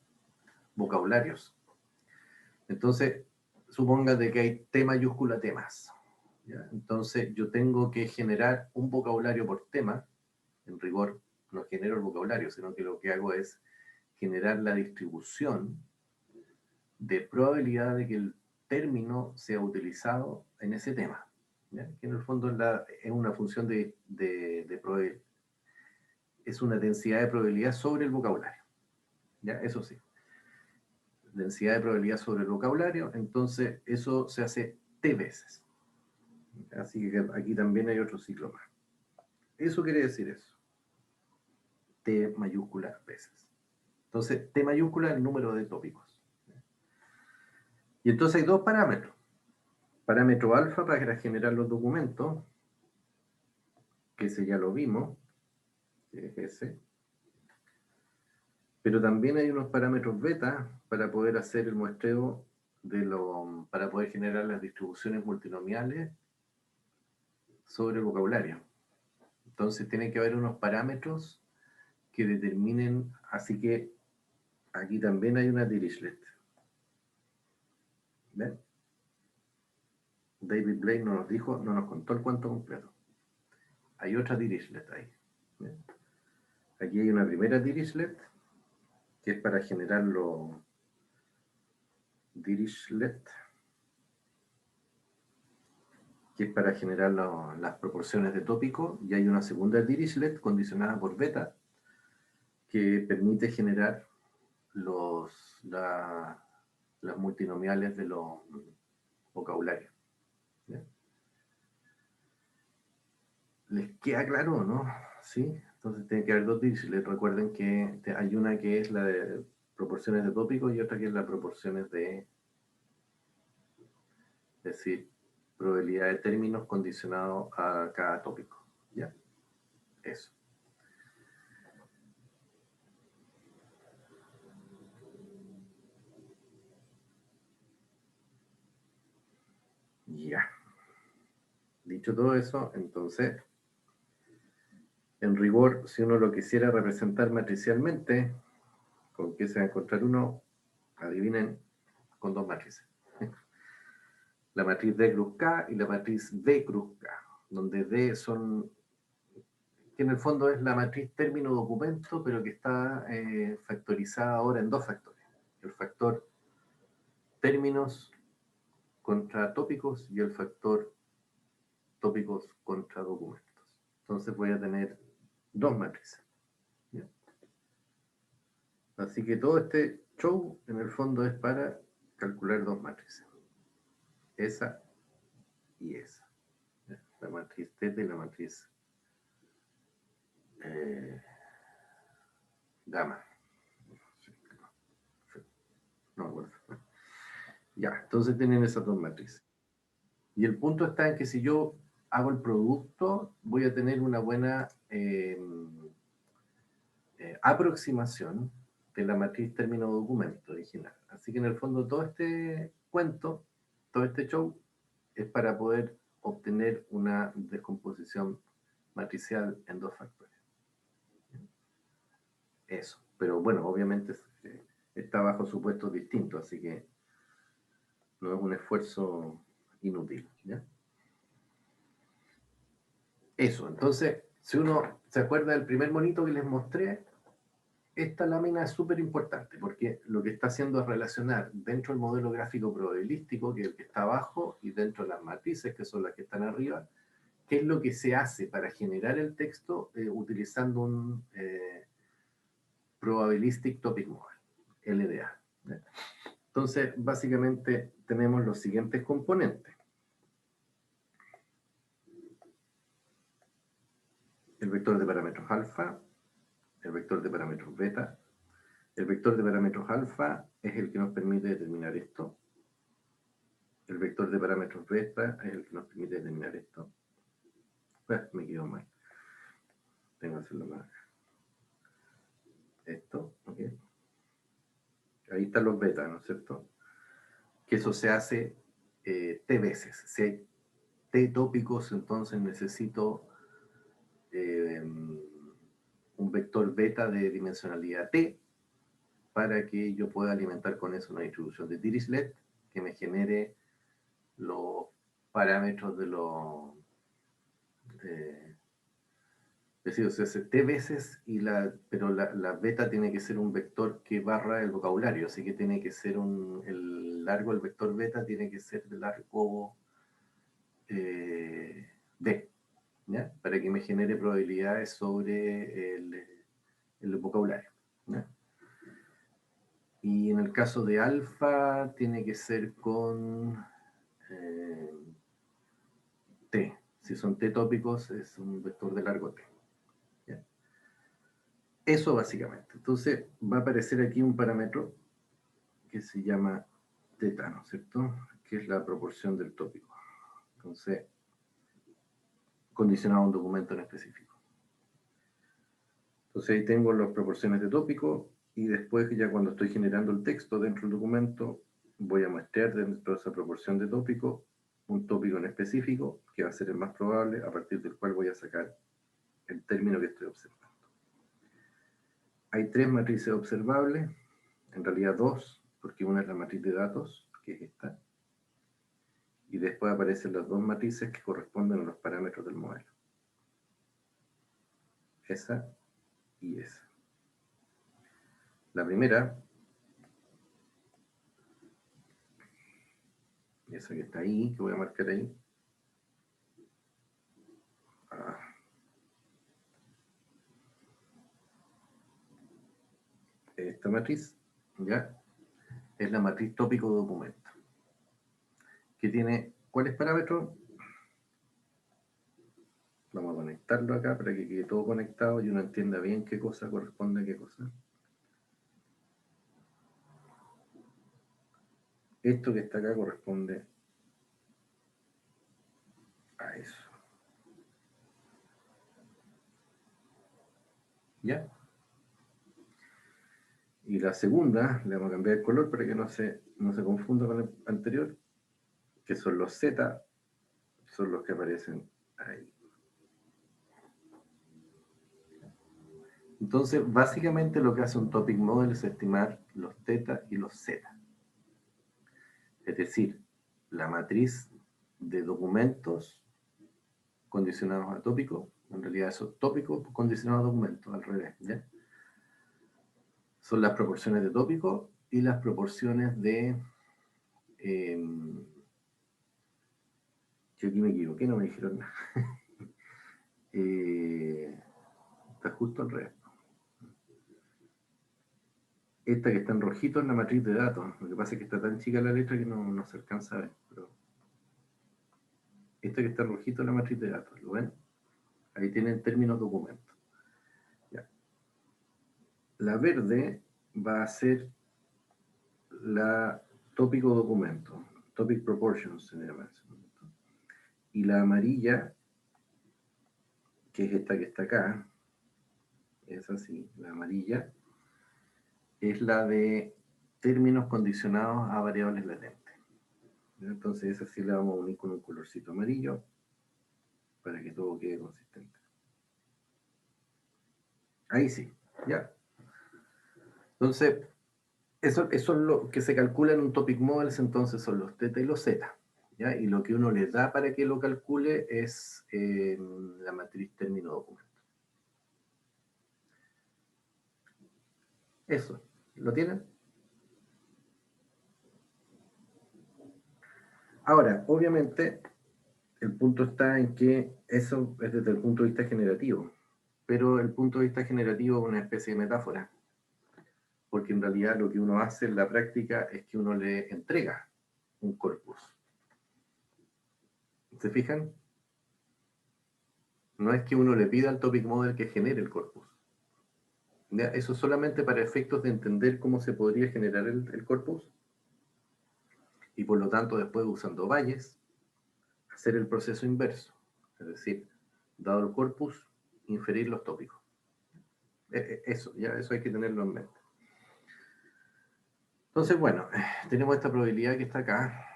vocabularios. Entonces, suponga de que hay T mayúscula temas. ¿Ya? Entonces, yo tengo que generar un vocabulario por tema. En rigor, no genero el vocabulario, sino que lo que hago es generar la distribución de probabilidad de que el término sea utilizado en ese tema. ¿Ya? Que en el fondo es una función de probabilidad. Es una densidad de probabilidad sobre el vocabulario. ¿Ya? Eso sí. Densidad de probabilidad sobre el vocabulario, entonces eso se hace T veces. Así que aquí también hay otro ciclo más. Eso quiere decir eso. T mayúscula veces. Entonces, T mayúscula es el número de tópicos. Y entonces hay dos parámetros. Parámetro alfa para generar los documentos, que ese ya lo vimos, que es ese. Pero también hay unos parámetros beta para poder hacer el muestreo para poder generar las distribuciones multinomiales sobre el vocabulario. Entonces tiene que haber unos parámetros que determinen, así que aquí también hay una Dirichlet. ¿Ven? David Blake no nos dijo, no nos contó el cuento completo. Hay otra Dirichlet ahí. ¿Ven? Aquí hay una primera Dirichlet, que es para generar los Dirichlet, que es para generar las proporciones de tópico, y hay una segunda Dirichlet condicionada por beta, que permite generar las multinomiales de los vocabularios. ¿Ya? ¿Les queda claro o no? ¿Sí? Entonces tiene que haber dos Dirichlet. Recuerden que hay una que es la de proporciones de tópico y otra que es la proporciones de, es decir, probabilidad de términos condicionados a cada tópico. ¿Ya? Eso. Ya. Dicho todo eso, entonces, en rigor, si uno lo quisiera representar matricialmente, ¿con qué se va a encontrar uno? Adivinen, con dos matrices. La matriz D cruz K y la matriz D cruz K, donde D son, que en el fondo es la matriz término documento, pero que está factorizada ahora en dos factores. El factor términos contra tópicos y el factor tópicos contra documentos. Entonces voy a tener dos matrices. ¿Ya? Así que todo este show en el fondo es para calcular dos matrices. Esa y esa. ¿Ya? La matriz T y la matriz gamma. No me acuerdo. Ya, entonces tienen esas dos matrices. Y el punto está en que si yo hago el producto, voy a tener una buena aproximación de la matriz término documento original. Así que en el fondo todo este cuento, todo este show, es para poder obtener una descomposición matricial en dos factores. Eso. Pero bueno, obviamente está bajo supuestos distintos, así que no es un esfuerzo inútil, ¿ya? Eso, entonces, si uno se acuerda del primer monito que les mostré, esta lámina es súper importante porque lo que está haciendo es relacionar dentro del modelo gráfico probabilístico, que es el que está abajo, y dentro de las matrices, que son las que están arriba, qué es lo que se hace para generar el texto utilizando un Probabilistic Topic Model, LDA. Entonces, básicamente tenemos los siguientes componentes. El vector de parámetros alfa, el vector de parámetros beta. El vector de parámetros alfa es el que nos permite determinar esto. El vector de parámetros beta es el que nos permite determinar esto. Me quedó mal. Tengo que hacerlo más. Esto, ok. Ahí están los betas, ¿no es cierto? Que eso se hace T veces. Si hay T tópicos, entonces necesito un vector beta de dimensionalidad T para que yo pueda alimentar con eso una distribución de Dirichlet que me genere los parámetros de los... es decir, se hace T veces, pero la beta tiene que ser un vector que barra el vocabulario, así que tiene que ser el largo del vector beta tiene que ser de largo B, ¿ya? Para que me genere probabilidades sobre el vocabulario, ¿ya? Y en el caso de alfa tiene que ser con T. Si son T tópicos es un vector de largo T. ¿Ya? Eso básicamente. Entonces va a aparecer aquí un parámetro que se llama teta, ¿no es cierto? Que es la proporción del tópico. Entonces, condicionado a un documento en específico. Entonces ahí tengo las proporciones de tópico y después ya cuando estoy generando el texto dentro del documento voy a muestrear dentro de esa proporción de tópico un tópico en específico que va a ser el más probable a partir del cual voy a sacar el término que estoy observando. Hay 3 matrices observables, en realidad 2, porque una es la matriz de datos, que es esta, y después aparecen las 2 matrices que corresponden a los parámetros del modelo. Esa y esa. La primera, esa que está ahí, que voy a marcar ahí. Esta matriz, ¿ya? Es la matriz tópico documento. Que tiene, ¿cuáles parámetros? Vamos a conectarlo acá para que quede todo conectado y uno entienda bien qué cosa corresponde a qué cosa. Esto que está acá corresponde a eso. ¿Ya? Y la segunda, le vamos a cambiar el color para que no se confunda con el anterior, que son los Z, son los que aparecen ahí. Entonces, básicamente lo que hace un topic model es estimar los θ y los z. Es decir, la matriz de documentos condicionados a tópicos, en realidad esos tópicos condicionados a documentos, al revés, ¿ya? Son las proporciones de tópicos y las proporciones de... yo aquí me equivoqué, no me dijeron nada. Está justo al revés. Esta que está en rojito es la matriz de datos. Lo que pasa es que está tan chica la letra que no se alcanza a ver. Pero esta que está en rojito es la matriz de datos. ¿Lo ven? Ahí tienen términos documentos. Ya. La verde va a ser la tópico documento. Topic proportions se llama eso. Y la amarilla, que es esta que está acá, es así, la amarilla, es la de términos condicionados a variables latentes. Entonces esa sí la vamos a unir con un colorcito amarillo para que todo quede consistente. Ahí sí, ya. Entonces, Eso es lo que se calcula en un topic models, entonces son los teta y los zeta, ¿ya? Y lo que uno les da para que lo calcule es la matriz término documento. Eso, ¿lo tienen? Ahora, obviamente, el punto está en que eso es desde el punto de vista generativo, pero el punto de vista generativo es una especie de metáfora, porque en realidad lo que uno hace en la práctica es que uno le entrega un corpus. ¿Se fijan? No es que uno le pida al topic model que genere el corpus. ¿Ya? Eso solamente para efectos de entender cómo se podría generar el corpus, y por lo tanto después usando valles, hacer el proceso inverso. Es decir, dado el corpus, inferir los tópicos. Eso, ya eso hay que tenerlo en mente. Entonces, bueno, tenemos esta probabilidad que está acá,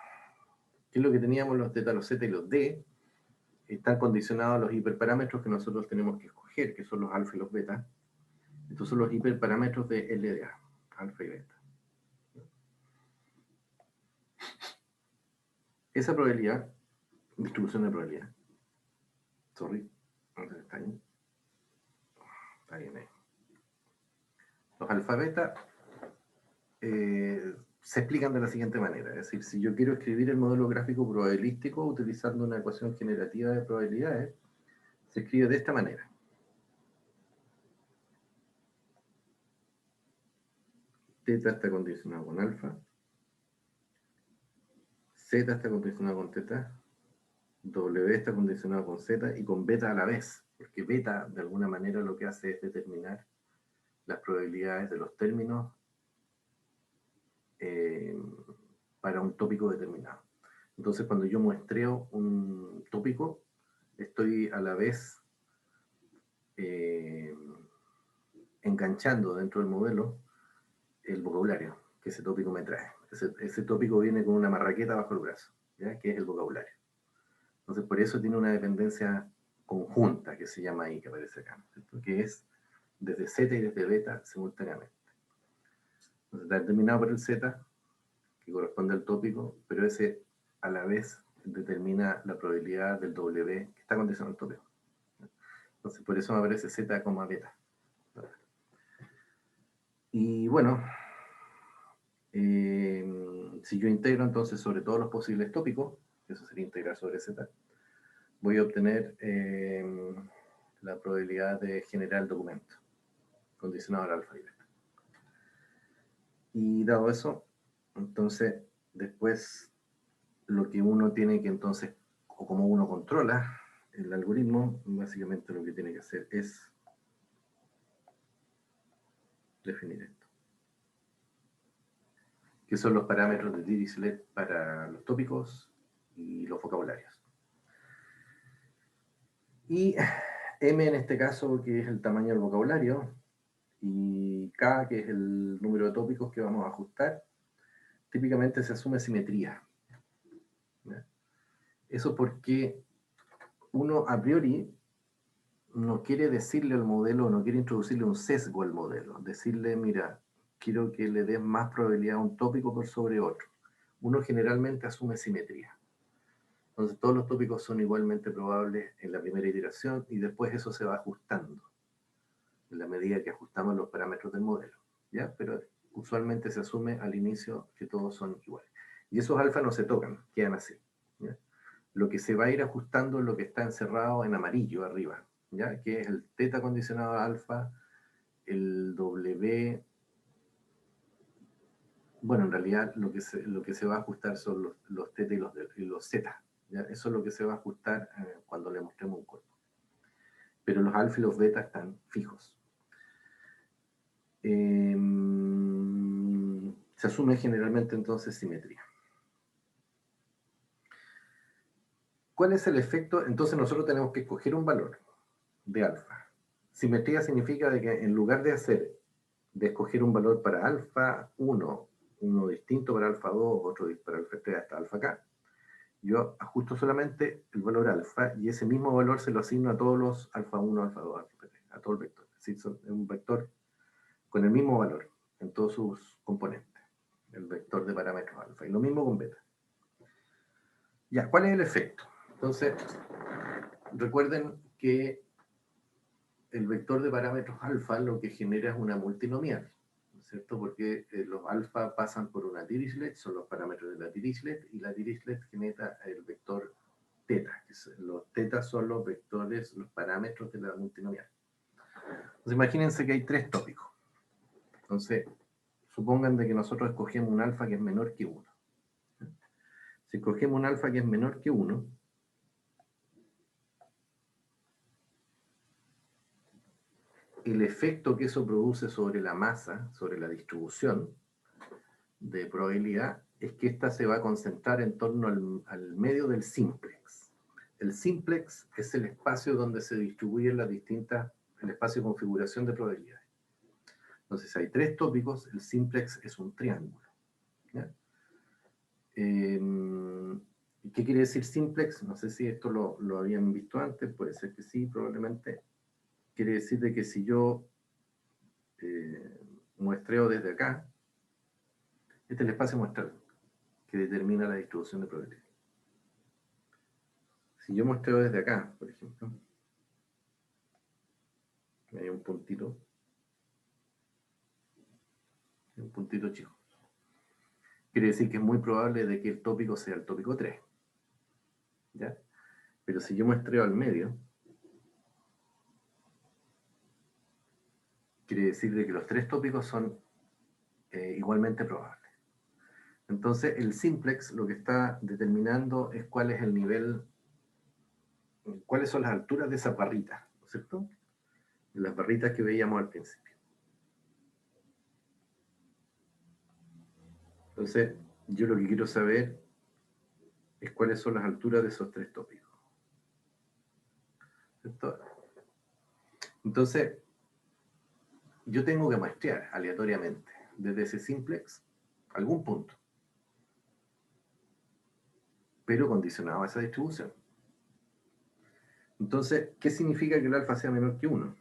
que es lo que teníamos los teta, los zeta y los d, están condicionados a los hiperparámetros que nosotros tenemos que escoger, que son los alfa y los beta. Estos son los hiperparámetros de LDA, alfa y beta. Esa probabilidad, distribución de probabilidad, sorry, no sé, está bien ahí. Los alfa beta se explican de la siguiente manera, es decir, si yo quiero escribir el modelo gráfico probabilístico utilizando una ecuación generativa de probabilidades, se escribe de esta manera. Teta está condicionado con alfa, Z está condicionado con teta, W está condicionado con Z y con beta a la vez, porque beta de alguna manera lo que hace es determinar las probabilidades de los términos para un tópico determinado. Entonces cuando yo muestreo un tópico, estoy a la vez enganchando dentro del modelo el vocabulario que ese tópico me trae. Ese tópico viene con una marraqueta bajo el brazo, ¿ya? Que es el vocabulario. Entonces, por eso tiene una dependencia conjunta que se llama ahí, que aparece acá, ¿cierto? Que es desde Z y desde beta simultáneamente. Entonces, está determinado por el Z, que corresponde al tópico, pero ese a la vez determina la probabilidad del W que está condicionado al tópico. Entonces, por eso me aparece Z como beta. Y bueno, si yo integro entonces sobre todos los posibles tópicos, eso sería integrar sobre Z, voy a obtener la probabilidad de generar el documento, condicionado al alfa y beta. Y dado eso, entonces, después lo que uno tiene que entonces, o como uno controla el algoritmo, básicamente lo que tiene que hacer es definir esto, que son los parámetros de Dirichlet para los tópicos y los vocabularios. Y M en este caso, que es el tamaño del vocabulario, y K, que es el número de tópicos que vamos a ajustar, típicamente se asume simetría. ¿Ya? Eso porque uno a priori no quiere decirle al modelo, no quiere introducirle un sesgo al modelo, decirle, mira, quiero que le des más probabilidad a un tópico por sobre otro. Uno generalmente asume simetría. Entonces todos los tópicos son igualmente probables en la primera iteración y después eso se va ajustando en la medida que ajustamos los parámetros del modelo, ¿ya? Pero usualmente se asume al inicio que todos son iguales. Y esos alfa no se tocan, quedan así, ¿ya? Lo que se va a ir ajustando es lo que está encerrado en amarillo arriba, ¿ya? Que es el teta condicionado a alfa, el W. Bueno, en realidad lo que se va a ajustar son los teta y los zeta, ¿ya? Eso es lo que se va a ajustar cuando le mostremos un cuerpo. Pero los alfa y los beta están fijos. Se asume generalmente entonces simetría. ¿Cuál es el efecto? Entonces nosotros tenemos que escoger un valor de alfa. Simetría significa de que en lugar de escoger un valor para alfa 1, uno distinto para alfa 2, otro para alfa 3 hasta alfa k, yo ajusto solamente el valor alfa y ese mismo valor se lo asigno a todos los alfa 1, alfa 2, alfa 3, a todo el vector. Es decir, es un vector con el mismo valor en todos sus componentes. el vector de parámetros alfa. Y lo mismo con beta. Ya, ¿cuál es el efecto? Entonces, recuerden que el vector de parámetros alfa lo que genera es una multinomial, ¿no es cierto? Porque los alfa pasan por una Dirichlet, son los parámetros de la Dirichlet, y la Dirichlet genera el vector teta. Los tetas son los vectores, los parámetros de la multinomial. Entonces, imagínense que hay tres tópicos. Entonces, supongan de que nosotros escogemos un alfa que es menor que 1. Si escogemos un alfa que es menor que 1, el efecto que eso produce sobre la masa, sobre la distribución de probabilidad, es que ésta se va a concentrar en torno al medio del simplex. El simplex es el espacio donde se distribuyen las distintas, el espacio de configuración de probabilidades. Entonces, hay tres tópicos, el simplex es un triángulo. ¿Ya? ¿Qué quiere decir simplex? No sé si esto lo habían visto antes, puede ser que sí, probablemente. Quiere decir de que si yo muestreo desde acá, este es el espacio muestral que determina la distribución de probabilidad. Si yo muestreo desde acá, por ejemplo, hay un puntito chico. Quiere decir que es muy probable de que el tópico sea el tópico 3. ¿Ya? Pero si yo muestreo al medio, quiere decir de que los tres tópicos son igualmente probables. Entonces, el simplex lo que está determinando es cuál es el nivel, cuáles son las alturas de esas barritas, ¿no es cierto? De las barritas que veíamos al principio. Entonces, yo lo que quiero saber es cuáles son las alturas de esos tres tópicos. ¿Cierto? Entonces, yo tengo que muestrear aleatoriamente desde ese simplex algún punto, pero condicionado a esa distribución. Entonces, ¿qué significa que el alfa sea menor que 1?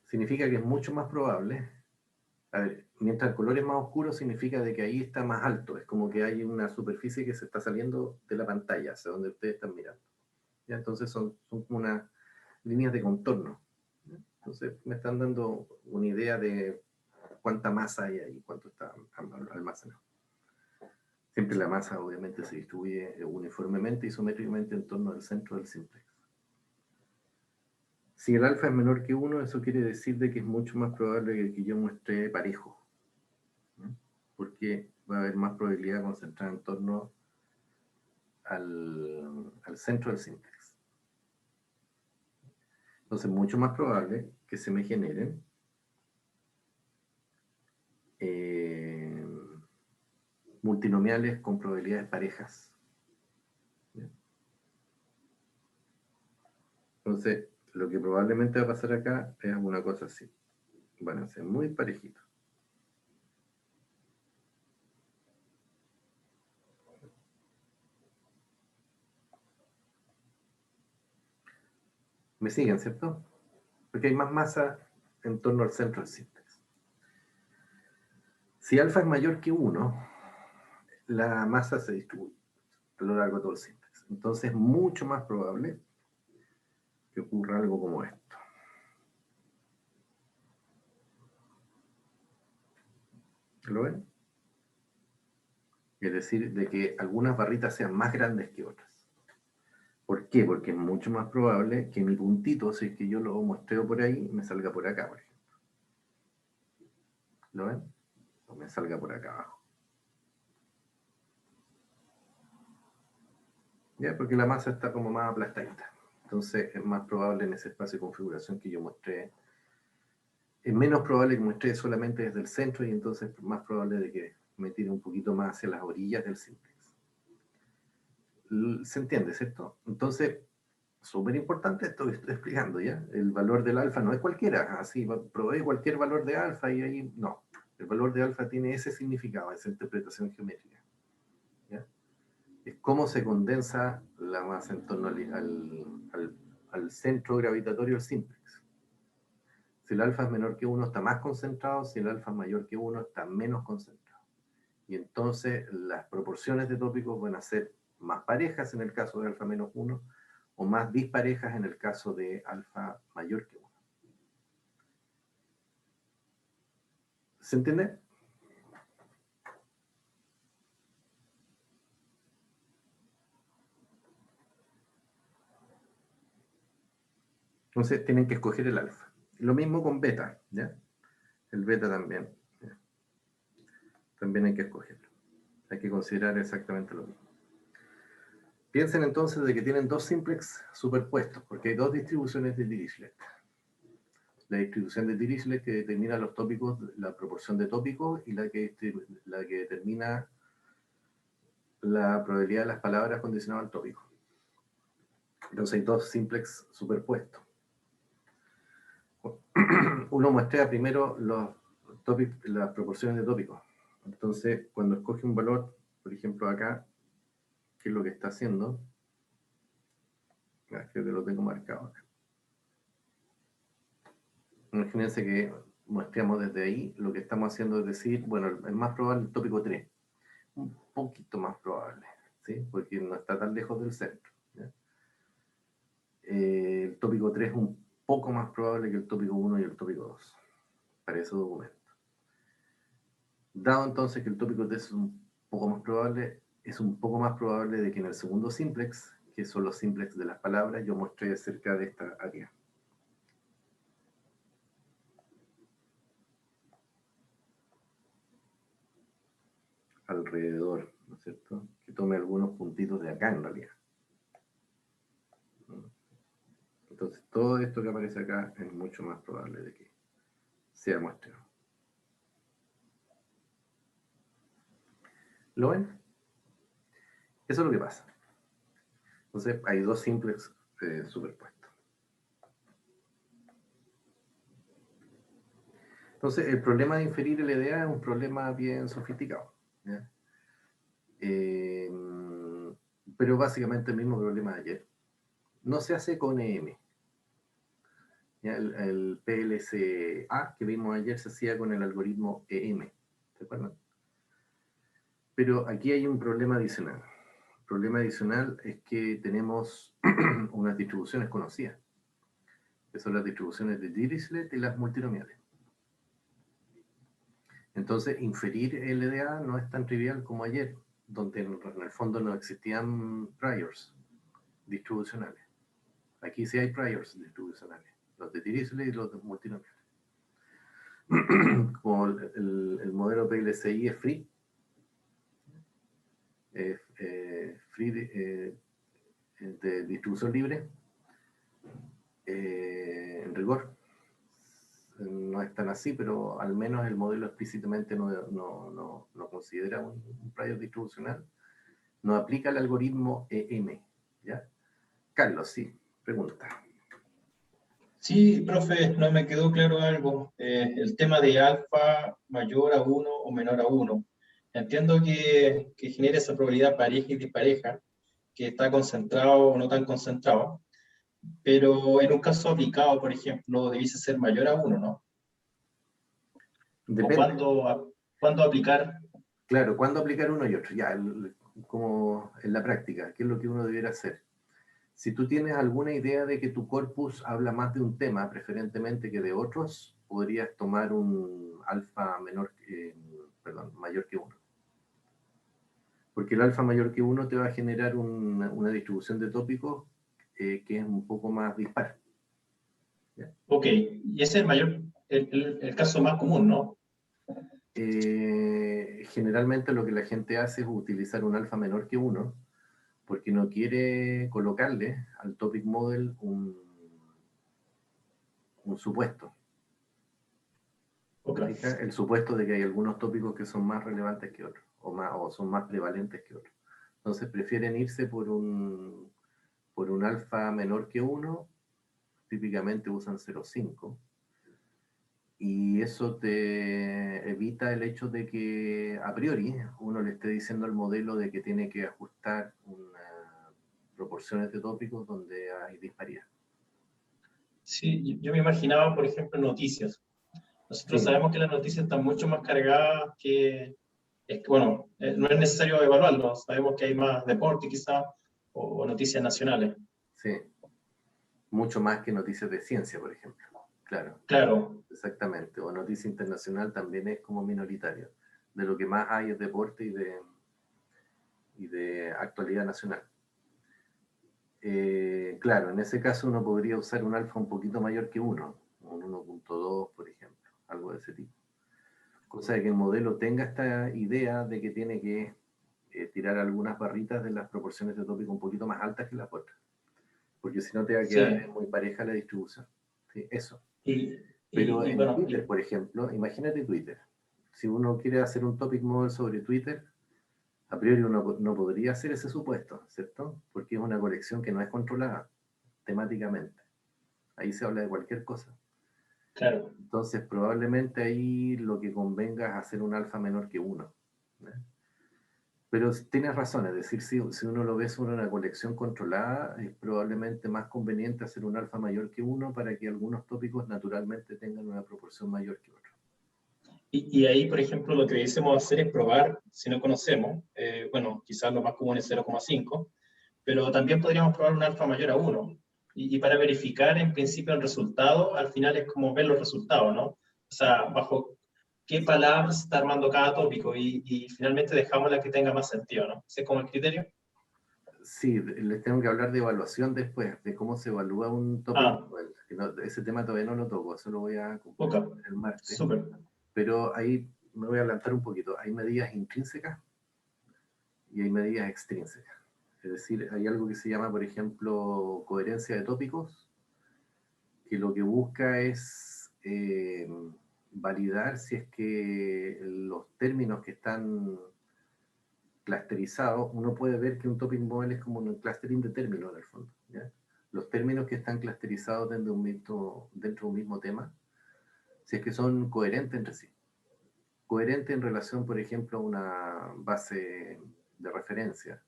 Significa que es mucho más probable. A ver, mientras el color es más oscuro, significa de que ahí está más alto. Es como que hay una superficie que se está saliendo de la pantalla, hacia donde ustedes están mirando. ¿Ya? Entonces son como unas líneas de contorno. ¿Ya? Entonces me están dando una idea de cuánta masa hay ahí, cuánto está almacenado. Siempre la masa obviamente se distribuye uniformemente, isométricamente en torno al centro del simplex. Si el alfa es menor que 1, eso quiere decir de que es mucho más probable que yo muestre parejo, ¿no? Porque va a haber más probabilidad concentrada en torno al centro del simplex. Entonces, mucho más probable que se me generen multinomiales con probabilidades parejas. ¿Ya? Entonces, lo que probablemente va a pasar acá es una cosa así. Van a ser muy parejitos. ¿Me siguen, cierto? Porque hay más masa en torno al centro del simplex. Si alfa es mayor que 1, la masa se distribuye a lo largo de todo el simplex. Entonces es mucho más probable que ocurra algo como esto. ¿Lo ven? Es decir, de que algunas barritas sean más grandes que otras. ¿Por qué? Porque es mucho más probable que mi puntito, si es que yo lo muestreo por ahí, me salga por acá, por ejemplo. ¿Lo ven? O me salga por acá abajo. ¿Ya? Porque la masa está como más aplastadita. Entonces es más probable en ese espacio de configuración que yo muestre. Es menos probable que muestre solamente desde el centro y entonces es más probable de que me tire un poquito más hacia las orillas del simplex. ¿Se entiende, cierto? Entonces, súper importante esto que estoy explicando, ¿ya? El valor del alfa no es cualquiera, así, probé cualquier valor de alfa y ahí, no. El valor de alfa tiene ese significado, esa interpretación geométrica, ¿ya? Es cómo se condensa la masa en torno al centro gravitatorio del simplex. Si el alfa es menor que 1 está más concentrado, si el alfa es mayor que 1 está menos concentrado. Y entonces las proporciones de tópicos van a ser más parejas en el caso de alfa menos 1 o más disparejas en el caso de alfa mayor que 1. ¿Se entiende? Entonces tienen que escoger el alfa. Lo mismo con beta, ¿ya? El beta también. ¿Ya? También hay que escogerlo. Hay que considerar exactamente lo mismo. Piensen entonces de que tienen dos simplex superpuestos, porque hay dos distribuciones de Dirichlet. La distribución de Dirichlet que determina los tópicos, la proporción de tópicos, y la que determina la probabilidad de las palabras condicionadas al tópico. Entonces hay dos simplex superpuestos. Uno muestra primero las proporciones de tópicos. Entonces, cuando escoge un valor, por ejemplo acá, ¿qué es lo que está haciendo? Es que lo tengo marcado acá. Imagínense que muestreamos desde ahí, lo que estamos haciendo es decir, bueno, el más probable es el tópico 3, un poquito más probable, ¿sí? Porque no está tan lejos del centro. El tópico 3 es un poco más probable que el tópico 1 y el tópico 2 para ese documento. Dado entonces que el tópico 3 es un poco más probable, de que en el segundo simplex, que son los simplex de las palabras, yo muestre cerca de esta área. Alrededor, ¿no es cierto? Que tome algunos puntitos de acá en realidad. Entonces, todo esto que aparece acá es mucho más probable de que sea muestreo. ¿Lo ven? Eso es lo que pasa. Entonces, hay dos simplex superpuestos. Entonces, el problema de inferir LDA es un problema bien sofisticado. ¿Ya? Pero básicamente el mismo problema de ayer. No se hace con EM. ¿Ya? El PLCA que vimos ayer se hacía con el algoritmo EM. ¿Se acuerdan? Pero aquí hay un problema adicional. El problema adicional es que tenemos unas distribuciones conocidas, que son las distribuciones de Dirichlet y las multinomiales. Entonces, inferir LDA no es tan trivial como ayer, donde en el fondo no existían priors distribucionales. Aquí sí hay priors distribucionales, los de Dirichlet y los de multinomiales. Como el modelo PLCI es free, de distribución libre, en rigor no es tan así, pero al menos el modelo explícitamente no considera un prior distribucional, no aplica el algoritmo EM. ¿Ya? Carlos, sí, pregunta. Sí, profe, no me quedó claro algo. El tema de alfa mayor a 1 o menor a 1. Entiendo que genera esa probabilidad pareja y dispareja, que está concentrado o no tan concentrado, pero en un caso aplicado, por ejemplo, debiese ser mayor a 1, ¿no? ¿O Depende. cuándo aplicar? Claro, ¿cuándo aplicar uno y otro? Ya, como en la práctica, ¿qué es lo que uno debiera hacer? Si tú tienes alguna idea de que tu corpus habla más de un tema, preferentemente que de otros, podrías tomar un alfa mayor que 1. Porque el alfa mayor que 1 te va a generar una distribución de tópicos que es un poco más dispar. ¿Ya? Ok, y ese es el mayor, el caso más común, ¿no? Generalmente lo que la gente hace es utilizar un alfa menor que 1 porque no quiere colocarle al topic model un supuesto. Okay. El supuesto de que hay algunos tópicos que son más relevantes que otros, o son más prevalentes que otros. Entonces prefieren irse por un alfa menor que 1, típicamente usan 0,5, y eso te evita el hecho de que a priori uno le esté diciendo al modelo de que tiene que ajustar proporciones de tópicos donde hay disparidad. Sí, yo me imaginaba, por ejemplo, noticias. Nosotros Sí, sabemos que las noticias están mucho más cargadas bueno, no es necesario evaluarlo, sabemos que hay más deporte quizá, o noticias nacionales. sí, mucho más que noticias de ciencia, por ejemplo. Claro, Claro, exactamente. O noticia internacional también es como minoritario. De lo que más hay es deporte y de actualidad nacional. Claro, en ese caso uno podría usar un alfa un poquito mayor que uno, un 1.2, por ejemplo, algo de ese tipo. Cosa de que el modelo tenga esta idea de que tiene que tirar algunas barritas de las proporciones de tópico un poquito más altas que las otras, porque si no te va a quedar sí. muy pareja la distribución. ¿Sí? Eso. Y, Pero en bueno, Twitter, por ejemplo, imagínate Twitter. Si uno quiere hacer un topic model sobre Twitter, a priori uno no podría hacer ese supuesto, ¿cierto? Porque es una colección que no es controlada temáticamente. Ahí se habla de cualquier cosa. claro, Entonces, probablemente ahí lo que convenga es hacer un alfa menor que uno. ¿Eh? Pero tienes razón, es decir, si uno lo ve sobre una colección controlada, es probablemente más conveniente hacer un alfa mayor que uno para que algunos tópicos naturalmente tengan una proporción mayor que otros. y ahí, por ejemplo, lo que debiésemos hacer es probar, si no conocemos, bueno, quizás lo más común es 0,5, pero también podríamos probar un alfa mayor a 1. Y para verificar en principio el resultado, al final es como ver los resultados, ¿no? O sea, bajo qué palabras está armando cada tópico y finalmente dejamos la que tenga más sentido, ¿no? Ese es como el criterio. Sí, les tengo que hablar de evaluación después, de cómo se evalúa un topic Ah, model. Que ese tema todavía no lo toco, eso lo voy a ok, ver el martes. súper. Pero ahí me voy a adelantar un poquito. Hay medidas intrínsecas y hay medidas extrínsecas. Es decir, hay algo que se llama, por ejemplo, coherencia de tópicos, que lo que busca es validar si es que los términos que están clusterizados, uno puede ver que un topic model es como un clustering de términos en el fondo. ¿Ya? Los términos que están clusterizados dentro de un mismo tema, si es que son coherentes entre sí. Coherente en relación, por ejemplo, a una base de referencia.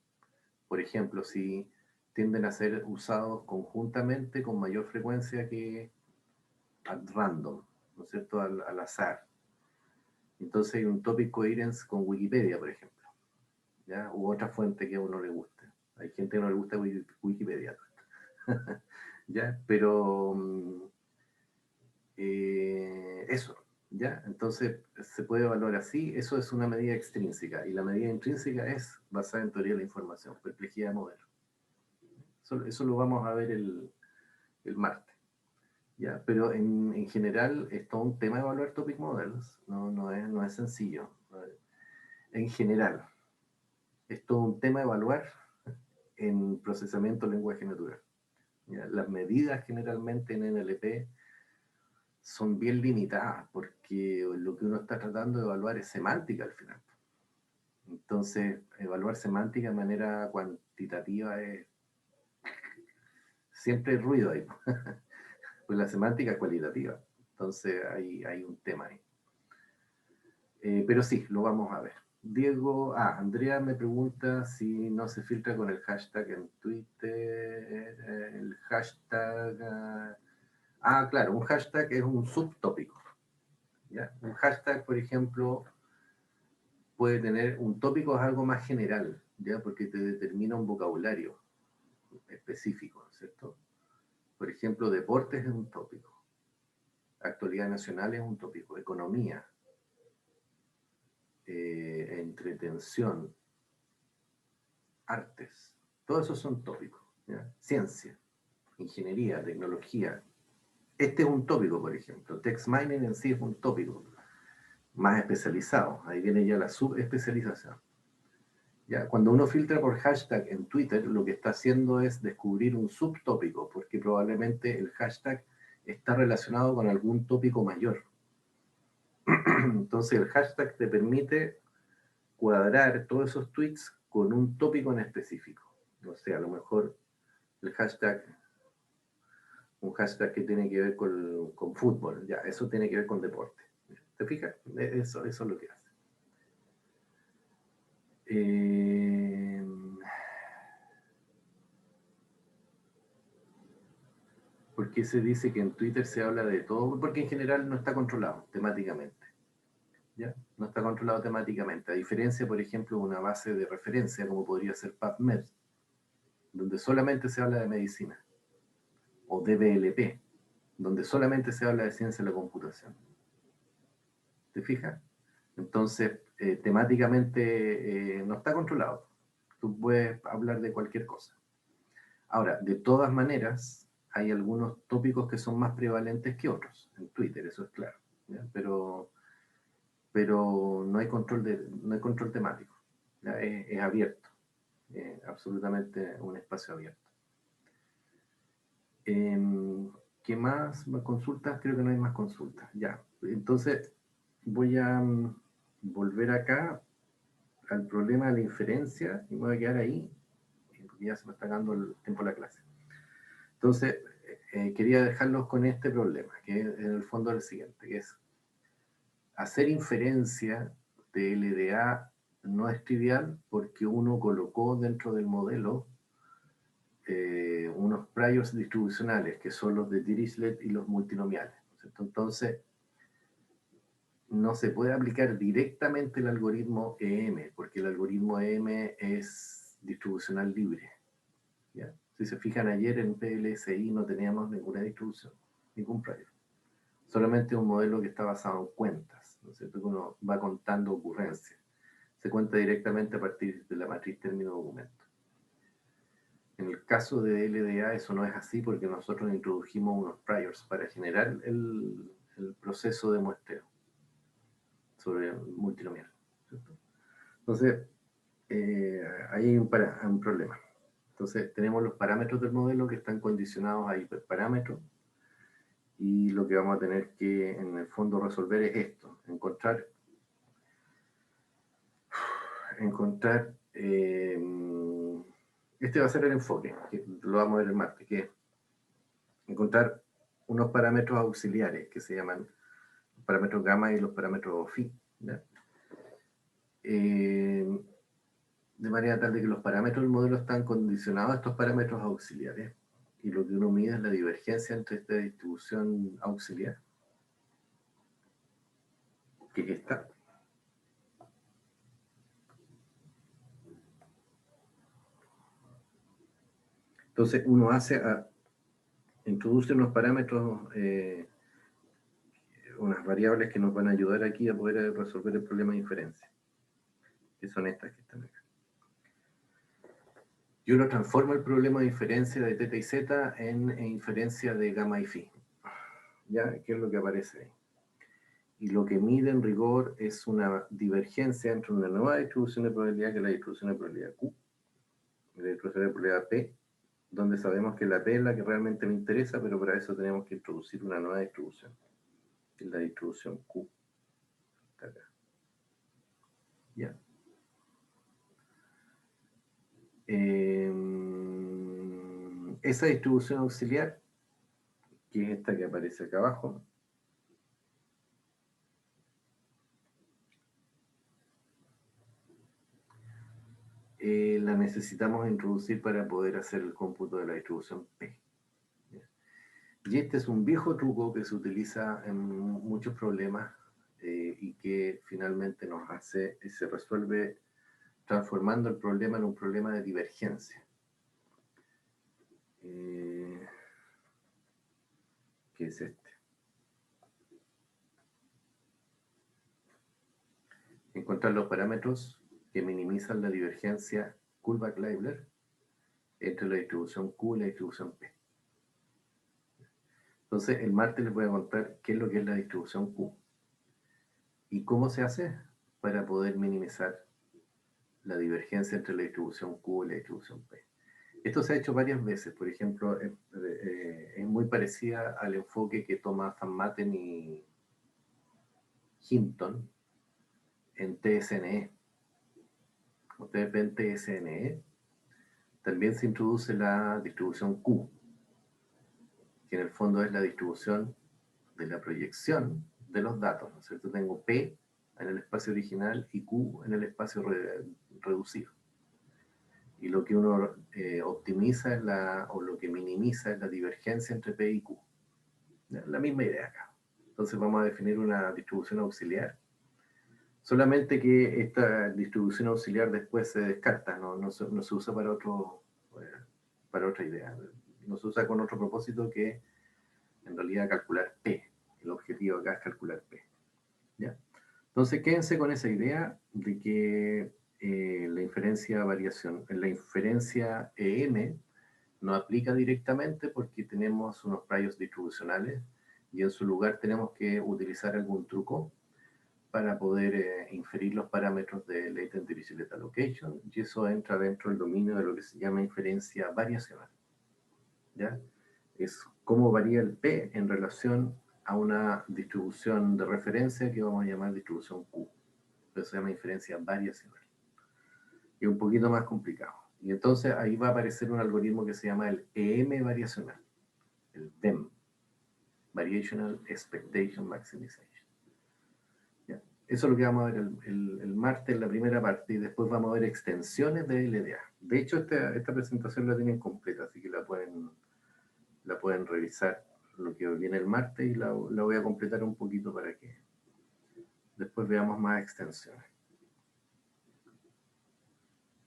Por ejemplo, si tienden a ser usados conjuntamente con mayor frecuencia que at random, ¿no es cierto?, al azar. Entonces hay un topic coherence con Wikipedia, por ejemplo, ¿ya? U otra fuente que a uno le guste. Hay gente que no le gusta Wikipedia, ¿ya? Pero eso, ¿ya? Entonces se puede evaluar así, eso es una medida extrínseca, y la medida intrínseca es basada en teoría de la información, perplejidad de modelo. Eso lo vamos a ver el martes. ¿Ya? Pero en general es todo un tema de evaluar topic models, no es sencillo. En general, es todo un tema de evaluar en procesamiento de lenguaje natural. ¿Ya? Las medidas generalmente en NLP son bien limitadas porque lo que uno está tratando de evaluar es semántica al final. Entonces, evaluar semántica de manera cuantitativa es siempre ruido ahí. Pues la semántica es cualitativa. Entonces, hay un tema ahí. Pero sí, lo vamos a ver. Andrea me pregunta si no se filtra con el hashtag en Twitter. El hashtag. Claro, un hashtag es un subtópico. ¿Ya? Un hashtag, por ejemplo, puede tener un tópico, es algo más general, ¿ya? Porque te determina un vocabulario específico, ¿cierto? Por ejemplo, deportes es un tópico, actualidad nacional es un tópico, economía, entretención, artes, todos esos son tópicos, ¿ya? Ciencia, ingeniería, tecnología. Este es un tópico, por ejemplo. Text mining en sí es un tópico más especializado. Ahí viene ya la subespecialización. ¿Ya? Cuando uno filtra por hashtag en Twitter, lo que está haciendo es descubrir un subtópico, porque probablemente el hashtag está relacionado con algún tópico mayor. Entonces el hashtag te permite cuadrar todos esos tweets con un tópico en específico. O sea, a lo mejor el hashtag, un hashtag que tiene que ver con fútbol, ya, eso tiene que ver con deporte. ¿Te fijas? Eso es lo que hace. ¿Por qué se dice que en Twitter se habla de todo? Porque en general no está controlado temáticamente. ¿Ya? No está controlado temáticamente. A diferencia, por ejemplo, de una base de referencia como podría ser PubMed, donde solamente se habla de medicina, o DBLP, donde solamente se habla de ciencia de la computación. ¿Te fijas? Entonces, temáticamente no está controlado. Tú puedes hablar de cualquier cosa. Ahora, de todas maneras, hay algunos tópicos que son más prevalentes que otros en Twitter, eso es claro. ¿Ya? Pero no hay control temático. ¿Ya? Es abierto, absolutamente un espacio abierto. ¿Qué más? ¿Más consultas? Creo que no hay más consultas. Ya, entonces voy a volver acá al problema de la inferencia y me voy a quedar ahí, porque ya se me está acabando el tiempo de la clase. Entonces, quería dejarlos con este problema, que en el fondo es el siguiente, que es hacer inferencia de LDA no es trivial porque uno colocó dentro del modelo unos priors distribucionales, que son los de Dirichlet y los multinomiales. Entonces, no se puede aplicar directamente el algoritmo EM, porque el algoritmo EM es distribucional libre. ¿Ya? Si se fijan, ayer en PLSI no teníamos ninguna distribución, ningún prior. Solamente un modelo que está basado en cuentas, ¿no es cierto? Que uno va contando ocurrencias. Se cuenta directamente a partir de la matriz término-documento. En el caso de LDA eso no es así porque nosotros introdujimos unos priors para generar el proceso de muestreo sobre el multinomial, ¿cierto? Entonces, ahí hay un problema. Entonces, tenemos los parámetros del modelo que están condicionados a hiperparámetros y lo que vamos a tener que, en el fondo, resolver es esto, encontrar este va a ser el enfoque, que lo vamos a ver el martes, que es encontrar unos parámetros auxiliares que se llaman los parámetros gamma y los parámetros phi, ¿ya? De manera tal de que los parámetros del modelo están condicionados a estos parámetros auxiliares y lo que uno mide es la divergencia entre esta distribución auxiliar, que es esta. Entonces uno introduce unos parámetros, unas variables que nos van a ayudar aquí a poder resolver el problema de inferencia, que son estas que están acá. Y uno transforma el problema de inferencia de teta y zeta en inferencia de gamma y phi. ¿Ya? ¿Qué es lo que aparece ahí? Y lo que mide en rigor es una divergencia entre una nueva distribución de probabilidad, que es la distribución de probabilidad Q, y la distribución de probabilidad P, donde sabemos que la P es la que realmente me interesa, pero para eso tenemos que introducir una nueva distribución, que es la distribución Q. Está acá. ¿Ya? Esa distribución auxiliar, que es esta que aparece acá abajo, la necesitamos introducir para poder hacer el cómputo de la distribución P. Y este es un viejo truco que se utiliza en muchos problemas y que finalmente se resuelve transformando el problema en un problema de divergencia. Que es este. Encontrar los parámetros que minimizan la divergencia Kullback-Leibler entre la distribución Q y la distribución P. Entonces, el martes les voy a contar qué es lo que es la distribución Q y cómo se hace para poder minimizar la divergencia entre la distribución Q y la distribución P. Esto se ha hecho varias veces, por ejemplo, es muy parecida al enfoque que toma Van Maten y Hinton en TSNE. Ustedes ven TSNE, también se introduce la distribución Q, que en el fondo es la distribución de la proyección de los datos, ¿no es cierto? Tengo P en el espacio original y Q en el espacio reducido. Y lo que uno optimiza es o lo que minimiza es la divergencia entre P y Q. La misma idea acá. Entonces vamos a definir una distribución auxiliar. Solamente que esta distribución auxiliar después se descarta, no se usa para otra idea. No se usa con otro propósito que en realidad calcular P. El objetivo acá es calcular P. ¿Ya? Entonces quédense con esa idea de que la inferencia EM no aplica directamente porque tenemos unos rayos distribucionales y en su lugar tenemos que utilizar algún truco para poder inferir los parámetros de Latent Dirichlet Allocation, y eso entra dentro del dominio de lo que se llama inferencia variacional. ¿Ya? Es cómo varía el P en relación a una distribución de referencia que vamos a llamar distribución Q. Eso se llama inferencia variacional. Y un poquito más complicado. Y entonces ahí va a aparecer un algoritmo que se llama el EM variacional, el VEM, Variational Expectation Maximization. ¿Ya? Eso es lo que vamos a ver el martes en la primera parte, y después vamos a ver extensiones de LDA. De hecho, esta presentación la tienen completa, así que la pueden revisar lo que viene el martes, y la voy a completar un poquito para que después veamos más extensiones.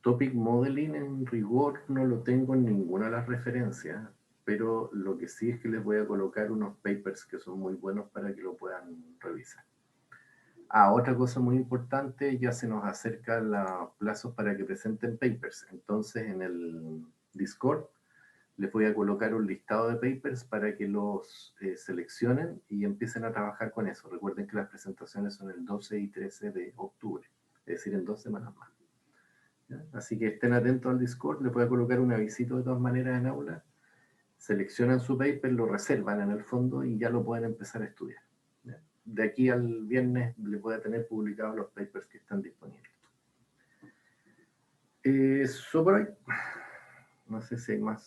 Topic Modeling en rigor no lo tengo en ninguna de las referencias, pero lo que sí es que les voy a colocar unos papers que son muy buenos para que lo puedan revisar. Otra cosa muy importante, ya se nos acercan los plazos para que presenten papers. Entonces en el Discord les voy a colocar un listado de papers para que los seleccionen y empiecen a trabajar con eso. Recuerden que las presentaciones son el 12 y 13 de octubre, es decir, en 2 semanas más. ¿Ya? Así que estén atentos al Discord, les voy a colocar un avisito de todas maneras en aula, seleccionan su paper, lo reservan en el fondo y ya lo pueden empezar a estudiar. ¿Ya? De aquí al viernes les voy a tener publicados los papers que están disponibles. Eso por hoy. No sé si hay más